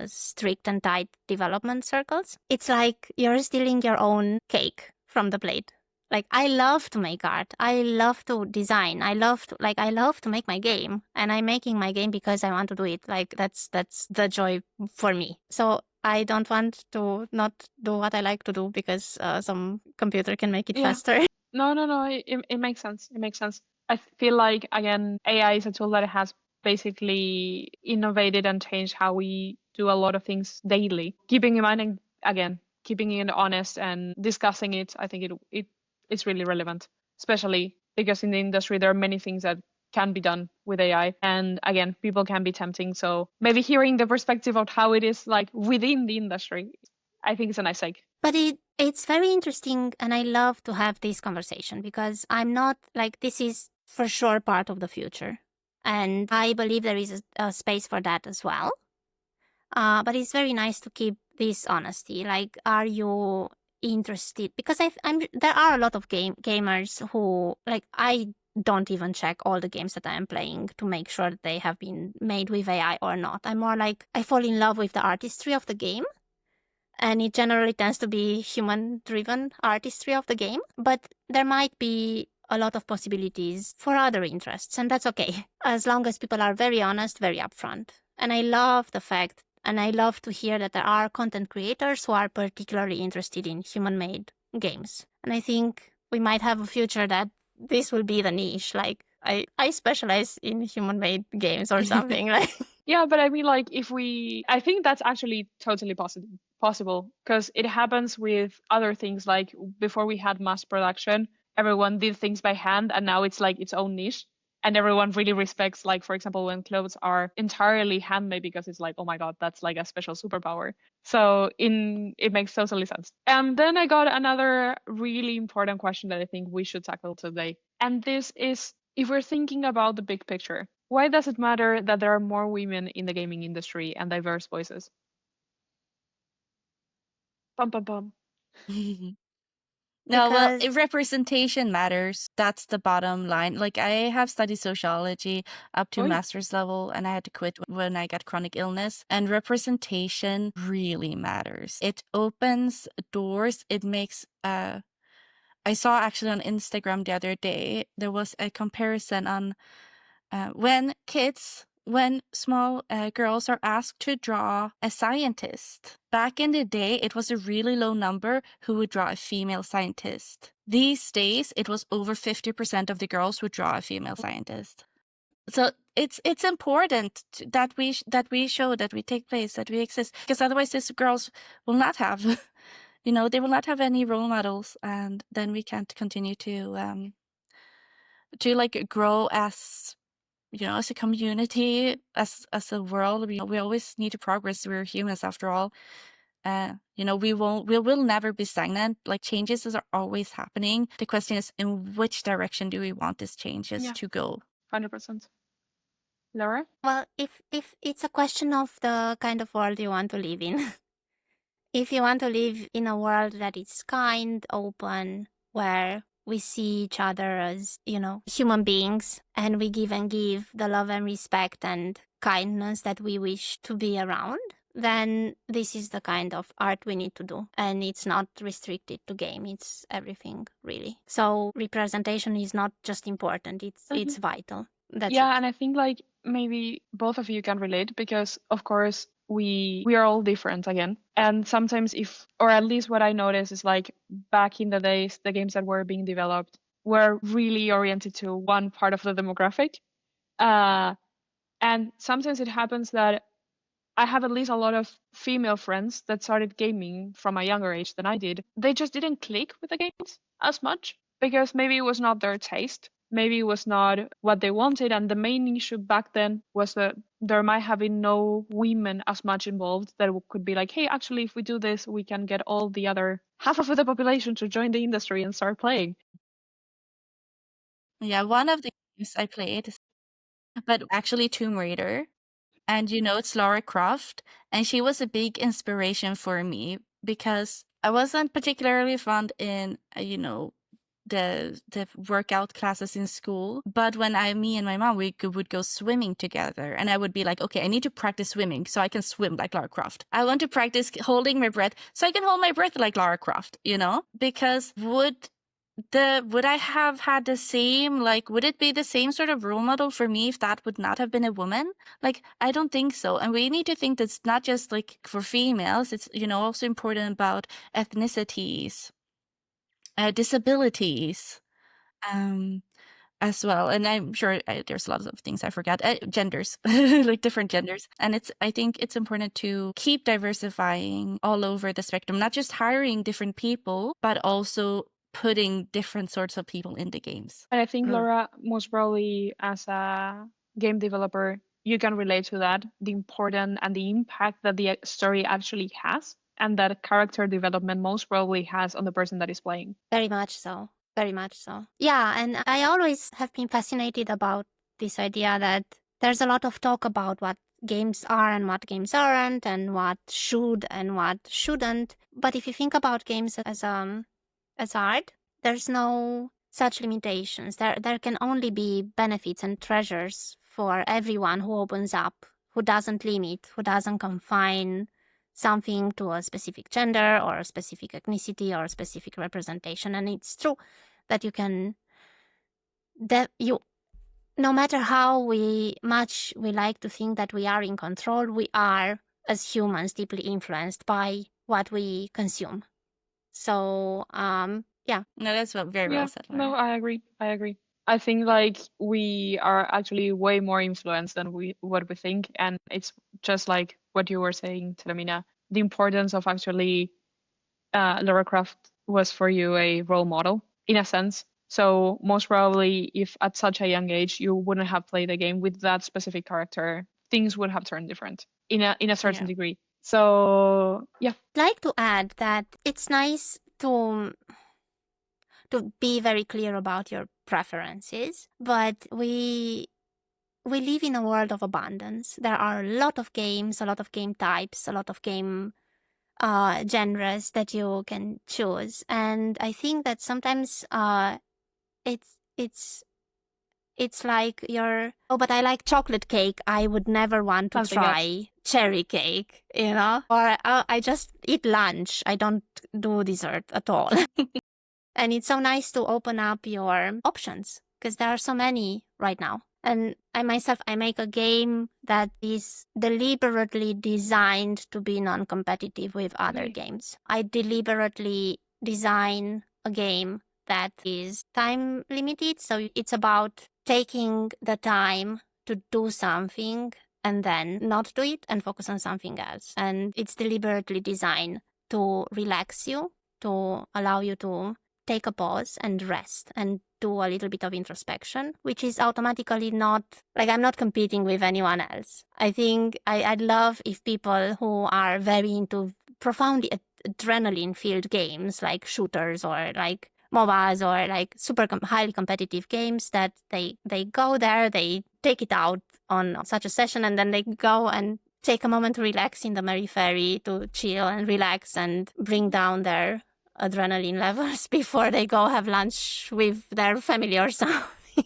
strict and tight development circles. It's like you're stealing your own cake from the plate. Like, I love to make art. I love to design. I love to make my game, and I'm making my game because I want to do it. Like, that's the joy for me. So I don't want to not do what I like to do because some computer can make it Yeah. faster. No, it makes sense. It makes sense. I feel like, again, AI is a tool that has basically innovated and changed how we do a lot of things daily. Keeping in mind, and again, keeping it honest and discussing it, I think it's really relevant, especially because in the industry there are many things that can be done with AI. And again, people can be tempting. So maybe hearing the perspective of how it is like within the industry, I think it's a nice take. But it's very interesting, and I love to have this conversation because I'm not like this is for sure part of the future, and I believe there is a space for that as well. But it's very nice to keep this honesty. Like, are you interested? Because I'm there are a lot of gamers who like I don't even check all the games that I am playing to make sure that they have been made with AI or not. I'm more like I fall in love with the artistry of the game. And it generally tends to be human-driven artistry of the game. But there might be a lot of possibilities for other interests, and that's okay, as long as people are very honest, very upfront. And I love the fact, and I love to hear that there are content creators who are particularly interested in human-made games. And I think we might have a future that this will be the niche. Like, I specialize in human-made games or something. Like, Yeah, but I mean, like, I think that's actually totally possible because it happens with other things. Like before we had mass production, everyone did things by hand, and now it's like its own niche. And everyone really respects, like, for example, when clothes are entirely handmade because it's like, oh my God, that's like a special superpower. So it makes totally sense. And then I got another really important question that I think we should tackle today. And this is, if we're thinking about the big picture, why does it matter that there are more women in the gaming industry and diverse voices? Pum pum pum. No, well, because representation matters. That's the bottom line. Like, I have studied sociology up to Oi. master's level, and I had to quit when I got chronic illness. And representation really matters. It opens doors. It makes I saw actually on Instagram the other day, there was a comparison on when small girls are asked to draw a scientist. Back in the day, it was a really low number who would draw a female scientist. These days, it was over 50% of the girls would draw a female scientist. So it's important that we show that we take place, that we exist, because otherwise these girls will not have, they will not have any role models, and then we can't continue to like grow as as a community, as a world. We always need to progress. We're humans after all. We will never be stagnant. Like, changes are always happening. The question is, in which direction do we want these changes to go? 100%. Laura? well, if it's a question of the kind of world you want to live in. If you want to live in a world that is kind, open, where we see each other as, human beings, and we give and give the love and respect and kindness that we wish to be around, then this is the kind of art we need to do. And it's not restricted to game, it's everything, really. So representation is not just important, it's vital. That's Yeah, it. and I think like maybe both of you can relate because of course we are all different again. And sometimes or at least what I notice is like back in the days, the games that were being developed were really oriented to one part of the demographic. And sometimes it happens that I have at least a lot of female friends that started gaming from a younger age than I did. They just didn't click with the games as much because maybe it was not their taste. Maybe it was not what they wanted. And the main issue back then was that there might have been no women as much involved that could be like, hey, actually, if we do this, we can get all the other half of the population to join the industry and start playing. Yeah, one of the games I played, but actually Tomb Raider. And it's Lara Croft. And she was a big inspiration for me because I wasn't particularly fond in, the workout classes in school. But when me and my mom, would go swimming together, and I would be like, okay, I need to practice swimming so I can swim like Lara Croft. I want to practice holding my breath so I can hold my breath like Lara Croft, because would I have had the same, would it be the same sort of role model for me if that would not have been a woman? I don't think so. And we need to think that's not just for females, it's, also important about ethnicities, disabilities, as well. And I'm sure there's a lot of things I forgot, genders, different genders. And I think it's important to keep diversifying all over the spectrum, not just hiring different people, but also putting different sorts of people into games. And I think, Laura, most probably as a game developer, you can relate to that, the important and the impact that the story actually has and that character development most probably has on the person that is playing. Very much so. Very much so. Yeah, and I always have been fascinated about this idea that there's a lot of talk about what games are and what games aren't and what should and what shouldn't. But if you think about games as art, there's no such limitations. There can only be benefits and treasures for everyone who opens up, who doesn't limit, who doesn't confine something to a specific gender or a specific ethnicity or a specific representation. And it's true that no matter how much we like to think that we are in control, we are, as humans, deeply influenced by what we consume. So, yeah. No, that's very well said, Laura. No, I agree. I think we are actually way more influenced than what we think. And it's just like what you were saying, Telemina, the importance of actually Lara Croft was for you a role model in a sense. So most probably if at such a young age you wouldn't have played a game with that specific character, things would have turned different in a certain degree. So yeah. I'd like to add that it's nice to be very clear about your preferences, but we live in a world of abundance. There are a lot of games, a lot of game types, a lot of game genres that you can choose, and I think that sometimes it's like but I like chocolate cake. I would never want to try cherry cake, or I just eat lunch. I don't do dessert at all. And it's so nice to open up your options because there are so many right now. And I make a game that is deliberately designed to be non-competitive with other games. I deliberately design a game that is time limited. So it's about taking the time to do something and then not do it and focus on something else. And it's deliberately designed to relax you, to allow you to take a pause and rest and do a little bit of introspection, which is automatically not I'm not competing with anyone else. I think I'd love if people who are very into profoundly adrenaline-filled games like shooters or like MOBAs or like super highly competitive games, that they go there, they take it out on such a session, and then they go and take a moment to relax in the Merry Ferry, to chill and relax and bring down their adrenaline levels before they go have lunch with their family or something.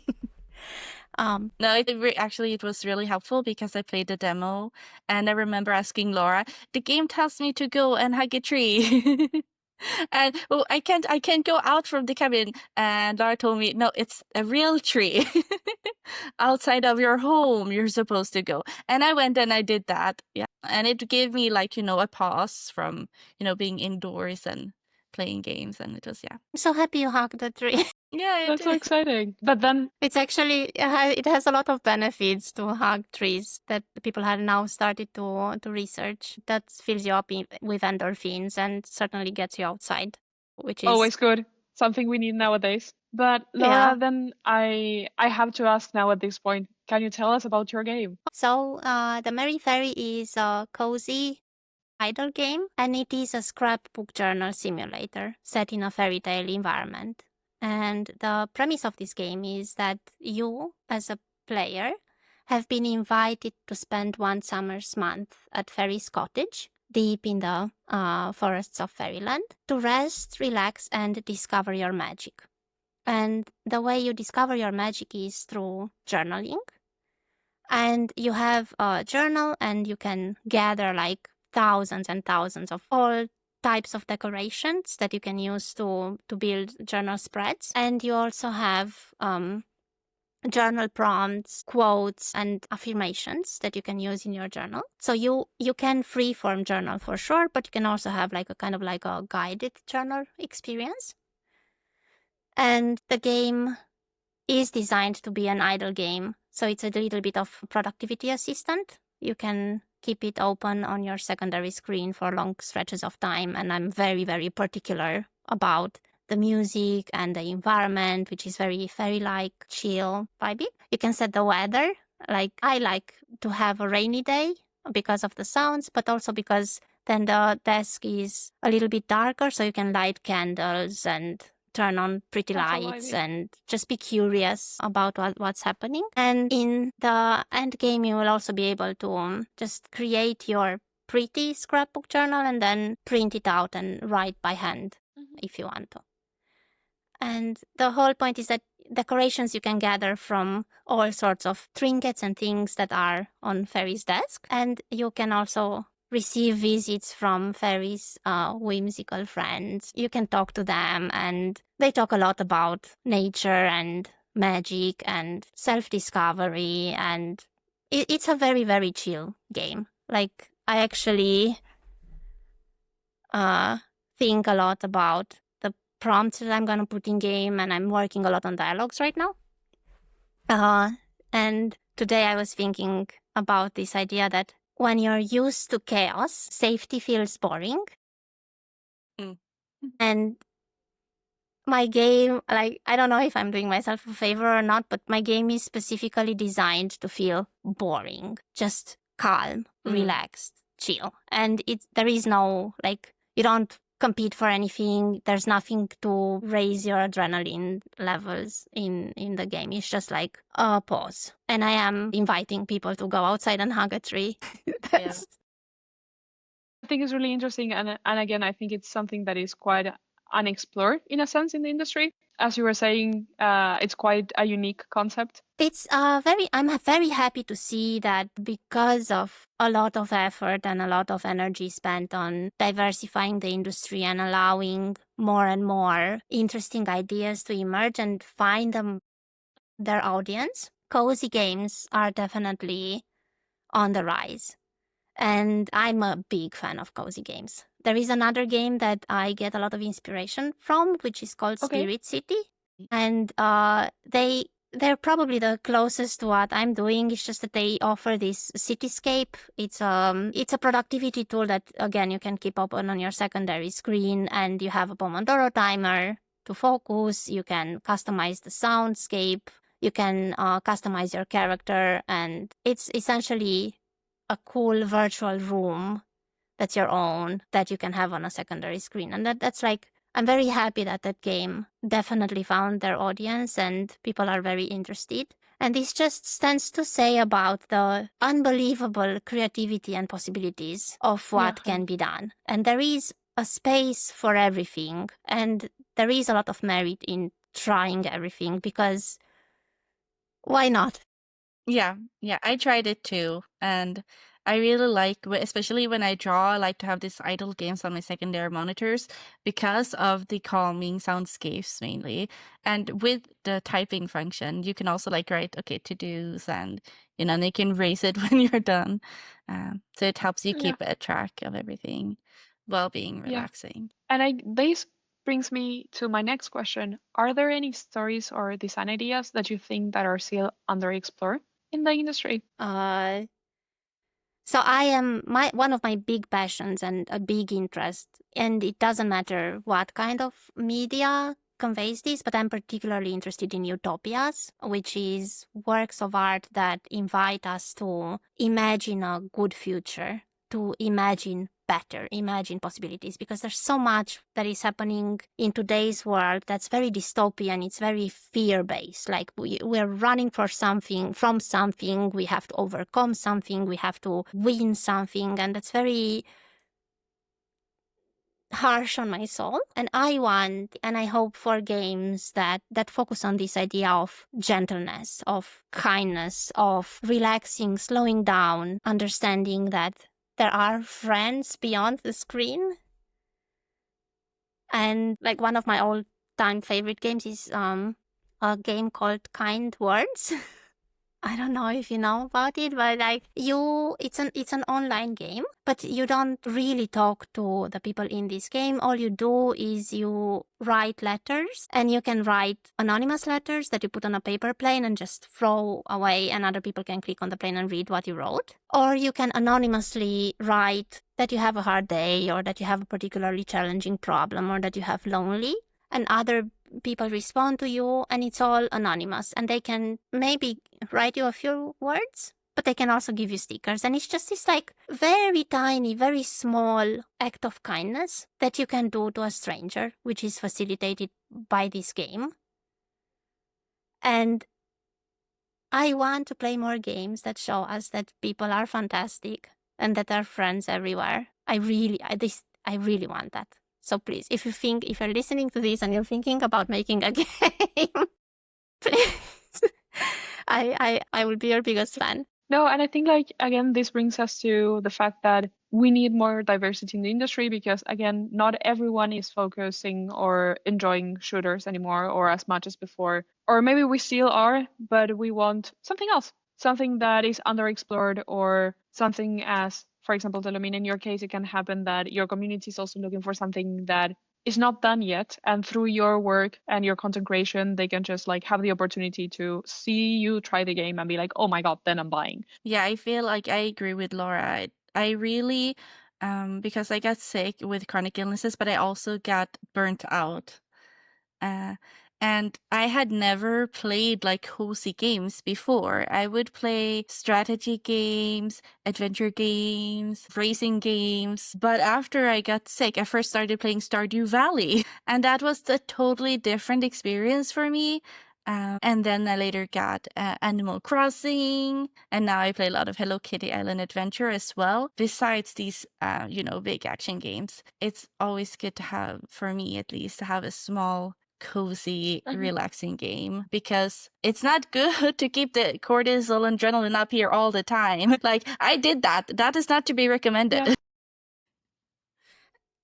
No, it was really helpful because I played the demo and I remember asking Laura, the game tells me to go and hug a tree. And I can't go out from the cabin. And Laura told me, no, it's a real tree outside of your home. You're supposed to go. And I went and I did that. Yeah. And it gave me a pause from, being indoors and playing games. And it was, yeah. I'm so happy you hugged the tree. Yeah, That's so exciting. But then, It's actually, it has a lot of benefits to hug trees that people have now started to research. That fills you up with endorphins and certainly gets you outside, which is always good. Something we need nowadays. But Laura, yeah. then I have to ask now at this point, can you tell us about your game? So the Merry Fairy is a cozy idle game, and it is a scrapbook journal simulator set in a fairy tale environment. And the premise of this game is that you, as a player, have been invited to spend one summer's month at Fairy's cottage, deep in the forests of Fairyland, to rest, relax, and discover your magic. And the way you discover your magic is through journaling. And you have a journal, and you can gather like thousands and thousands of all types of decorations that you can use to build journal spreads. And you also have journal prompts, quotes, and affirmations that you can use in your journal. So you can freeform journal for sure, but you can also have like a kind of like a guided journal experience. And the game is designed to be an idle game, so it's a little bit of productivity assistant. You can keep it open on your secondary screen for long stretches of time, and I'm very, very particular about the music and the environment, which is very fairy-like, chill, vibey. You can set the weather. Like, I like to have a rainy day because of the sounds, but also because then the desk is a little bit darker, so you can light candles and turn on pretty That's so lights vibey. and just be curious about what's happening. And in the end game, you will also be able to just create your pretty scrapbook journal and then print it out and write by hand if you want to. And the whole point is that decorations you can gather from all sorts of trinkets and things that are on Fairy's desk. And you can also receive visits from Fairy's whimsical friends. You can talk to them, and they talk a lot about nature and magic and self-discovery. And it's a very, very chill game. Like, I actually think a lot about the prompts that I'm going to put in game, and I'm working a lot on dialogues right now. And today I was thinking about this idea that when you're used to chaos, safety feels boring. Mm. And my game, like, I don't know if I'm doing myself a favor or not, but my game is specifically designed to feel boring, just calm, relaxed, chill. And there is no, like, you don't compete for anything. There's nothing to raise your adrenaline levels in the game. It's just like a pause. And I am inviting people to go outside and hug a tree. That's I think it's really interesting, and again, I think it's something that is quite unexplored in a sense in the industry. As you were saying, it's quite a unique concept. It's I'm very happy to see that because of a lot of effort and a lot of energy spent on diversifying the industry and allowing more and more interesting ideas to emerge and find their audience, cozy games are definitely on the rise. And I'm a big fan of cozy games. There is another game that I get a lot of inspiration from, which is called Okay. Spirit City. And they're probably the closest to what I'm doing. It's just that they offer this cityscape. It's a productivity tool that, again, you can keep open on your secondary screen, and you have a Pomodoro timer to focus. You can customize the soundscape. You can customize your character, and it's essentially a cool virtual room that's your own that you can have on a secondary screen. And that's like, I'm very happy that that game definitely found their audience and people are very interested. And this just stands to say about the unbelievable creativity and possibilities of what can be done. And there is a space for everything. And there is a lot of merit in trying everything, because why not? Yeah, I tried it too, and I really like, especially when I draw, I like to have these idle games on my secondary monitors because of the calming soundscapes mainly. And with the typing function, you can also like write, okay, to-dos, and and they can raise it when you're done. So it helps you keep a track of everything while being relaxing. And brings me to my next question. Are there any stories or design ideas that you think that are still underexplored in the industry? So I am one of my big passions and a big interest, and it doesn't matter what kind of media conveys this, but I'm particularly interested in utopias, which is works of art that invite us to imagine a good future, to imagine better, imagine possibilities, because there's so much that is happening in today's world that's very dystopian. It's very fear-based. Like we're running for something, from something, we have to overcome something, we have to win something, and that's very harsh on my soul. And I want and I hope for games that focus on this idea of gentleness, of kindness, of relaxing, slowing down, understanding that there are friends beyond the screen. And like one of my all-time favorite games is a game called Kind Words. I don't know if you know about it, but like it's an online game, but you don't really talk to the people in this game. All you do is you write letters, and you can write anonymous letters that you put on a paper plane and just throw away, and other people can click on the plane and read what you wrote. Or you can anonymously write that you have a hard day, or that you have a particularly challenging problem, or that you have lonely, and other people respond to you, and it's all anonymous, and they can maybe write you a few words, but they can also give you stickers. And it's just this like very tiny, very small act of kindness that you can do to a stranger, which is facilitated by this game. And I want to play more games that show us that people are fantastic and that there are friends everywhere. I really want that. So please, if you're listening to this and you're thinking about making a game, please, I will be your biggest fan. No, and I think like again, this brings us to the fact that we need more diversity in the industry because again, not everyone is focusing or enjoying shooters anymore or as much as before. Or maybe we still are, but we want something else, something that is underexplored or something as, for example, Delomine, in your case, it can happen that your community is also looking for something that is not done yet. And through your work and your content creation, they can just like have the opportunity to see you try the game and be like, oh my God, then I'm buying. Yeah, I feel like I agree with Laura. I really, because I got sick with chronic illnesses, but I also got burnt out. Uh, and I had never played like cozy games before. I would play strategy games, adventure games, racing games. But after I got sick, I first started playing Stardew Valley. And that was a totally different experience for me. And then I later got Animal Crossing, and now I play a lot of Hello Kitty Island Adventure as well. Besides these, big action games, it's always good to have, for me at least, to have a small, cozy, relaxing game because it's not good to keep the cortisol and adrenaline up here all the time. Like I did that. That is not to be recommended. Yeah.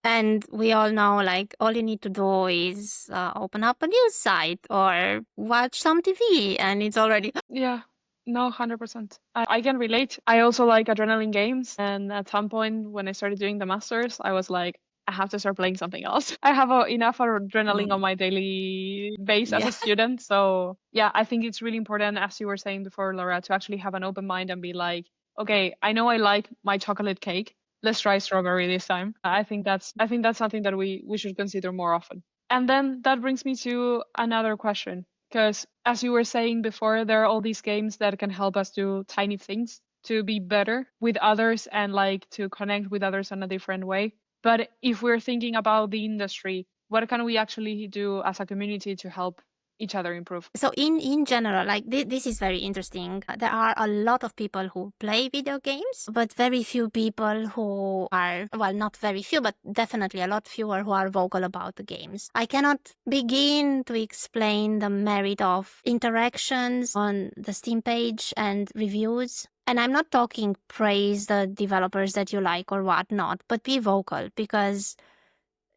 And we all know, like, all you need to do is open up a news site or watch some TV, and it's already. Yeah, no, 100%. I can relate. I also like adrenaline games. And at some point when I started doing the masters, I was like, I have to start playing something else. I have enough adrenaline on my daily base as a student. So yeah, I think it's really important, as you were saying before, Laura, to actually have an open mind and be like, okay, I know I like my chocolate cake. Let's try strawberry this time. I think that's something that we should consider more often. And then that brings me to another question. Because as you were saying before, there are all these games that can help us do tiny things to be better with others and like to connect with others in a different way. But if we're thinking about the industry, what can we actually do as a community to help each other improve? So in general, like this is very interesting. There are a lot of people who play video games, but very few people who are, well, not very few, but definitely a lot fewer who are vocal about the games. I cannot begin to explain the merit of interactions on the Steam page and reviews. And I'm not talking praise the developers that you like or whatnot, but be vocal, because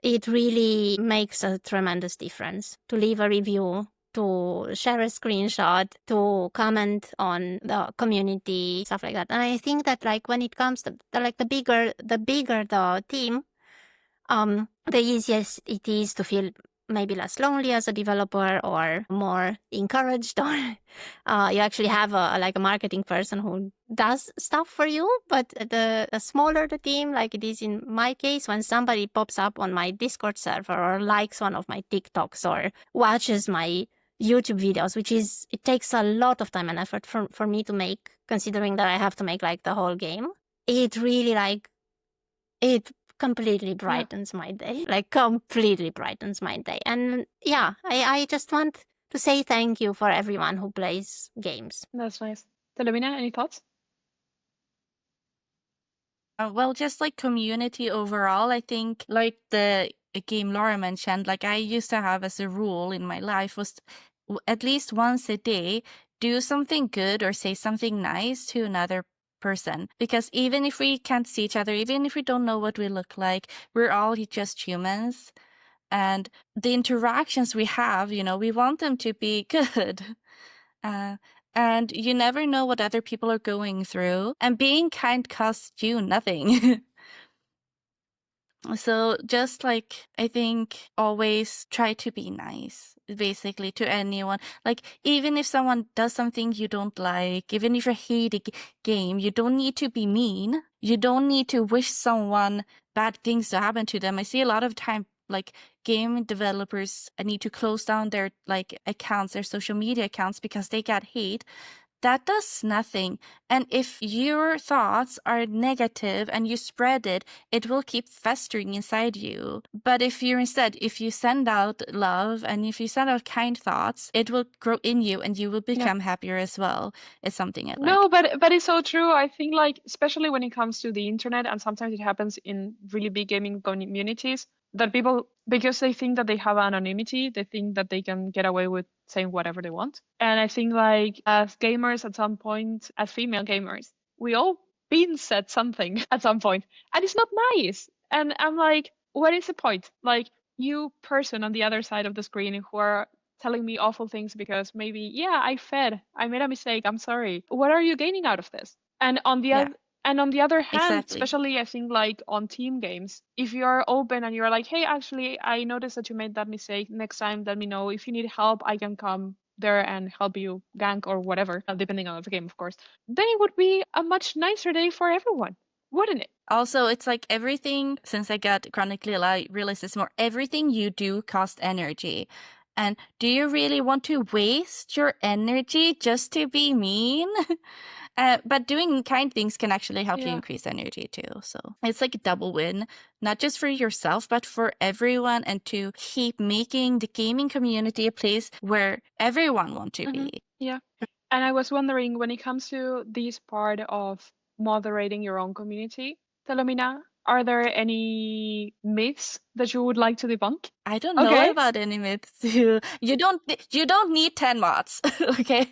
it really makes a tremendous difference to leave a review, to share a screenshot, to comment on the community, stuff like that. And I think that like when it comes to the bigger the team, the easiest it is to feel maybe less lonely as a developer or more encouraged, or you actually have a marketing person who does stuff for you. But the smaller the team, like it is in my case, when somebody pops up on my Discord server or likes one of my TikToks or watches my YouTube videos, it takes a lot of time and effort for me to make, considering that I have to make like the whole game. It really it completely brightens my day, completely brightens my day. And yeah, I just want to say thank you for everyone who plays games. That's nice. Telomina, any thoughts? Well, just like community overall, I think like the game Laura mentioned, like I used to have as a rule in my life was at least once a day, do something good or say something nice to another person. Because even if we can't see each other, even if we don't know what we look like, we're all just humans. And the interactions we have, we want them to be good. And you never know what other people are going through. And being kind costs you nothing. So just like, I think always try to be nice, basically, to anyone. Like, even if someone does something you don't like, even if you hate a game, you don't need to be mean. You don't need to wish someone bad things to happen to them. I see a lot of time, like, game developers need to close down their, like, accounts, their social media accounts because they got hate. That does nothing. And if your thoughts are negative and you spread it, it will keep festering inside you. But if you send out love and if you send out kind thoughts, it will grow in you and you will become happier as well. It's something I like. No, but it's so true. I think like, especially when it comes to the internet, and sometimes it happens in really big gaming communities, that people, because they think that they have anonymity, they think that they can get away with saying whatever they want. And I think like as gamers at some point, as female gamers, we all been said something at some point, and it's not nice. And I'm like, what is the point? Like, you person on the other side of the screen who are telling me awful things because maybe, yeah, I made a mistake, I'm sorry. What are you gaining out of this? And on the Yeah. and on the other hand, Exactly. especially I think like on team games, if you're open and you're like, hey, actually, I noticed that you made that mistake. Next time, let me know. If you need help, I can come there and help you gank or whatever, depending on the game, of course. Then it would be a much nicer day for everyone, wouldn't it? Also, it's like everything, since I got chronically ill, I realize this more. Everything you do costs energy. And do you really want to waste your energy just to be mean? But doing kind things can actually help you increase energy too. So it's like a double win, not just for yourself, but for everyone, and to keep making the gaming community a place where everyone wants to be. Yeah. And I was wondering, when it comes to this part of moderating your own community, Telomina, are there any myths that you would like to debunk? I don't know about any myths. You don't need 10 mods. Okay?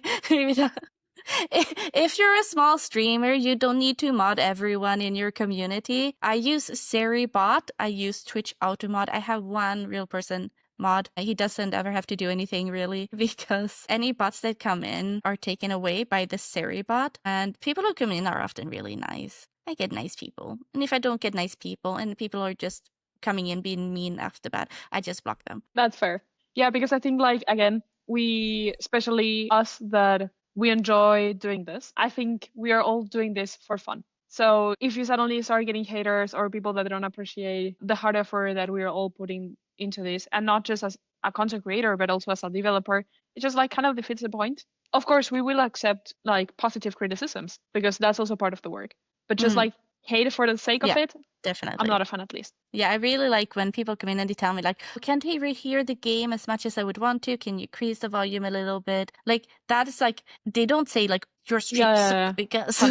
If you're a small streamer, you don't need to mod everyone in your community. I use Seribot. I use Twitch Automod. I have one real person mod. He doesn't ever have to do anything really, because any bots that come in are taken away by the Seribot, and people who come in are often really nice. I get nice people. And if I don't get nice people and people are just coming in being mean after that, I just block them. That's fair. Yeah, because I think like, again, we, especially us that we enjoy doing this, I think we are all doing this for fun. So if you suddenly start getting haters or people that don't appreciate the hard effort that we are all putting into this, and not just as a content creator, but also as a developer, it just like kind of defeats the point. Of course, we will accept like positive criticisms because that's also part of the work. But just like hate for the sake of it, definitely. I'm not a fan, at least. Yeah, I really like when people come in and they tell me like, can't I hear the game as much as I would want to? Can you increase the volume a little bit? Like, that is like, they don't say like, your stream sucks because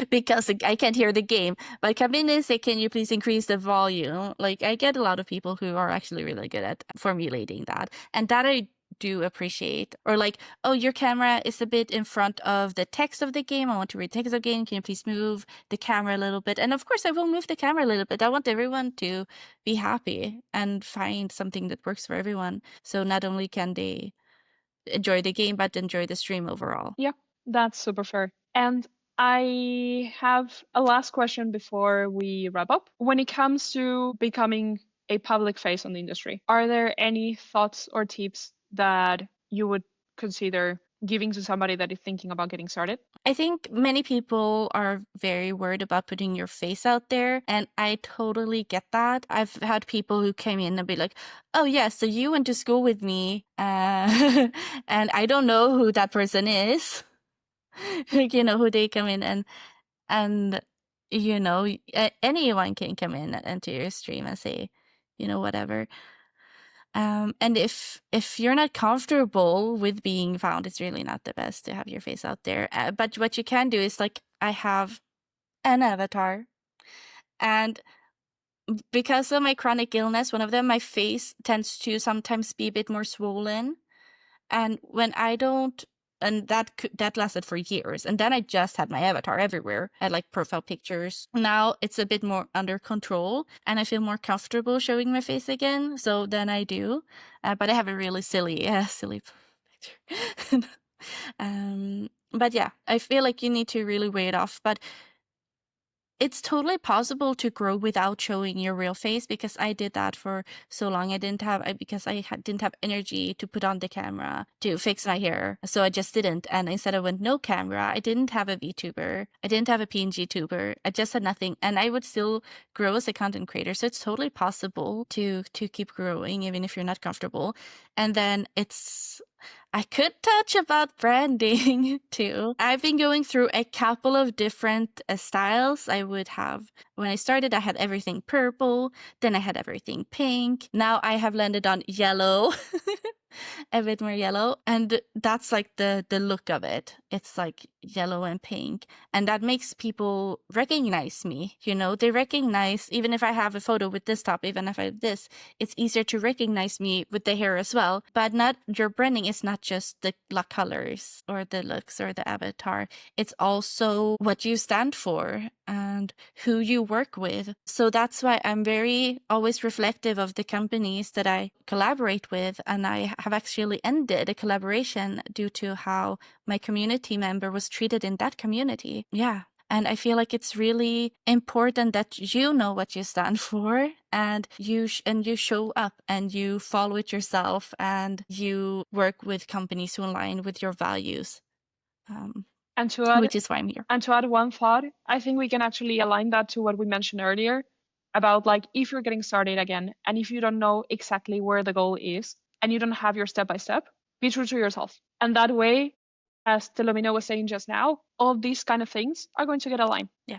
because I can't hear the game. But come in and say, can you please increase the volume? Like, I get a lot of people who are actually really good at formulating that. And that I do appreciate. Or like, oh, your camera is a bit in front of the text of the game. I want to read text of the game. Can you please move the camera a little bit? And of course, I will move the camera a little bit. I want everyone to be happy and find something that works for everyone. So not only can they enjoy the game, but enjoy the stream overall. Yeah, that's super fair. And I have a last question before we wrap up. When it comes to becoming a public face on the industry. Are there any thoughts or tips that you would consider giving to somebody that is thinking about getting started? I think many people are very worried about putting your face out there, and I totally get that. I've had people who came in and be like, "Oh yeah, so you went to school with me," and I don't know who that person is. Like, who they come in and anyone can come in into your stream and say, whatever. And if you're not comfortable with being found, it's really not the best to have your face out there. But what you can do is, like, I have an avatar, and because of my chronic illness, one of them, my face tends to sometimes be a bit more swollen, and when I don't. And that lasted for years. And then I just had my avatar everywhere. I had like profile pictures. Now it's a bit more under control and I feel more comfortable showing my face again. So then I do. But I have a really silly picture. But yeah, I feel like you need to really weigh it off. But it's totally possible to grow without showing your real face, because I did that for so long. Didn't have energy to put on the camera to fix my hair, so I just didn't. And instead I went no camera. I didn't have a VTuber. I didn't have a PNG tuber. I just had nothing, and I would still grow as a content creator. So it's totally possible to keep growing even if you're not comfortable. And then I could touch about branding too. I've been going through a couple of different styles. When I started, I had everything purple, then I had everything pink. Now I have landed on yellow, a bit more yellow. And that's like the look of it. It's like yellow and pink. And that makes people recognize me. They recognize, even if I have a photo with this top, even if I have this, it's easier to recognize me with the hair as well. But your branding is not just the colors or the looks or the avatar. It's also what you stand for and who you work with. So that's why I'm very always reflective of the companies that I collaborate with. And I have actually ended a collaboration due to how my community member was treated in that community. Yeah. And I feel like it's really important that you know what you stand for, and you show up and you follow it yourself, and you work with companies who align with your values. Which is why I'm here. And to add one thought, I think we can actually align that to what we mentioned earlier about, like, if you're getting started again and if you don't know exactly where the goal is and you don't have your step by step, be true to yourself. And that way, as Telomino was saying just now, all these kind of things are going to get aligned. Yeah.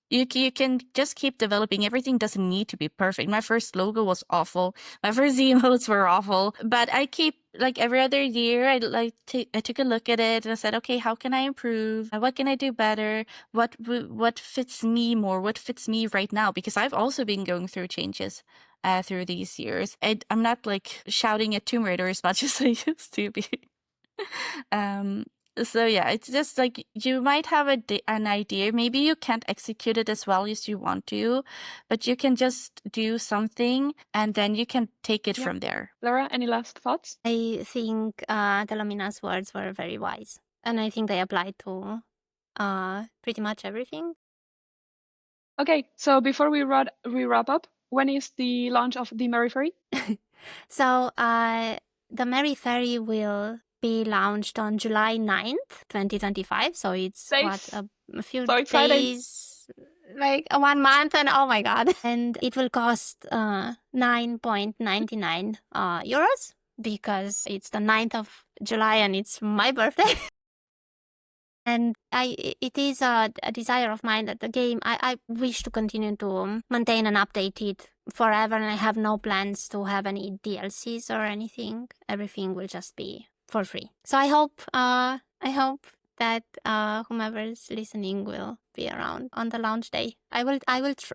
You can just keep developing. Everything doesn't need to be perfect. My first logo was awful. My first emotes were awful. But I keep, like, every other year, I took a look at it and I said, okay, how can I improve? What can I do better? What fits me more? What fits me right now? Because I've also been going through changes through these years. I'm not like shouting at Tomb Raider as much as I used to be. So yeah, it's just like you might have an idea. Maybe you can't execute it as well as you want to, but you can just do something and then you can take it from there. Laura, any last thoughts? I think Telomina's words were very wise, and I think they apply to pretty much everything. Okay, so before we wrap up, when is the launch of the Merry Fairy? So the Merry Fairy will be launched on July 9th, 2025. So it's a few days, like 1 month, and oh my god. And it will cost 9.99 euros, because it's the 9th of July and it's my birthday. And it is a desire of mine that the game, I wish to continue to maintain and update it forever, and I have no plans to have any DLCs or anything. Everything will just be for free. So I hope that whomever is listening will be around on the launch day. I will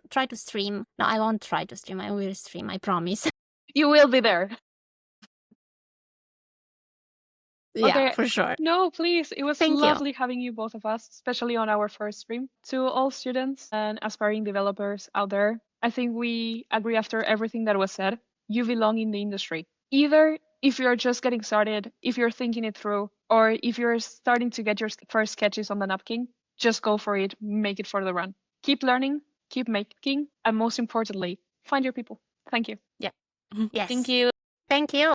try to stream. No, I won't try to stream. I will stream. I promise. You will be there. Yeah, okay. for sure. No, please. It was lovely having you, both of us, especially on our first stream. To all students and aspiring developers out there, I think we agree after everything that was said, you belong in the industry. Either if you're just getting started, if you're thinking it through, or if you're starting to get your first sketches on the napkin, just go for it, make it for the run. Keep learning, keep making, and most importantly, find your people. Thank you. Yeah. Yes. Thank you. Thank you.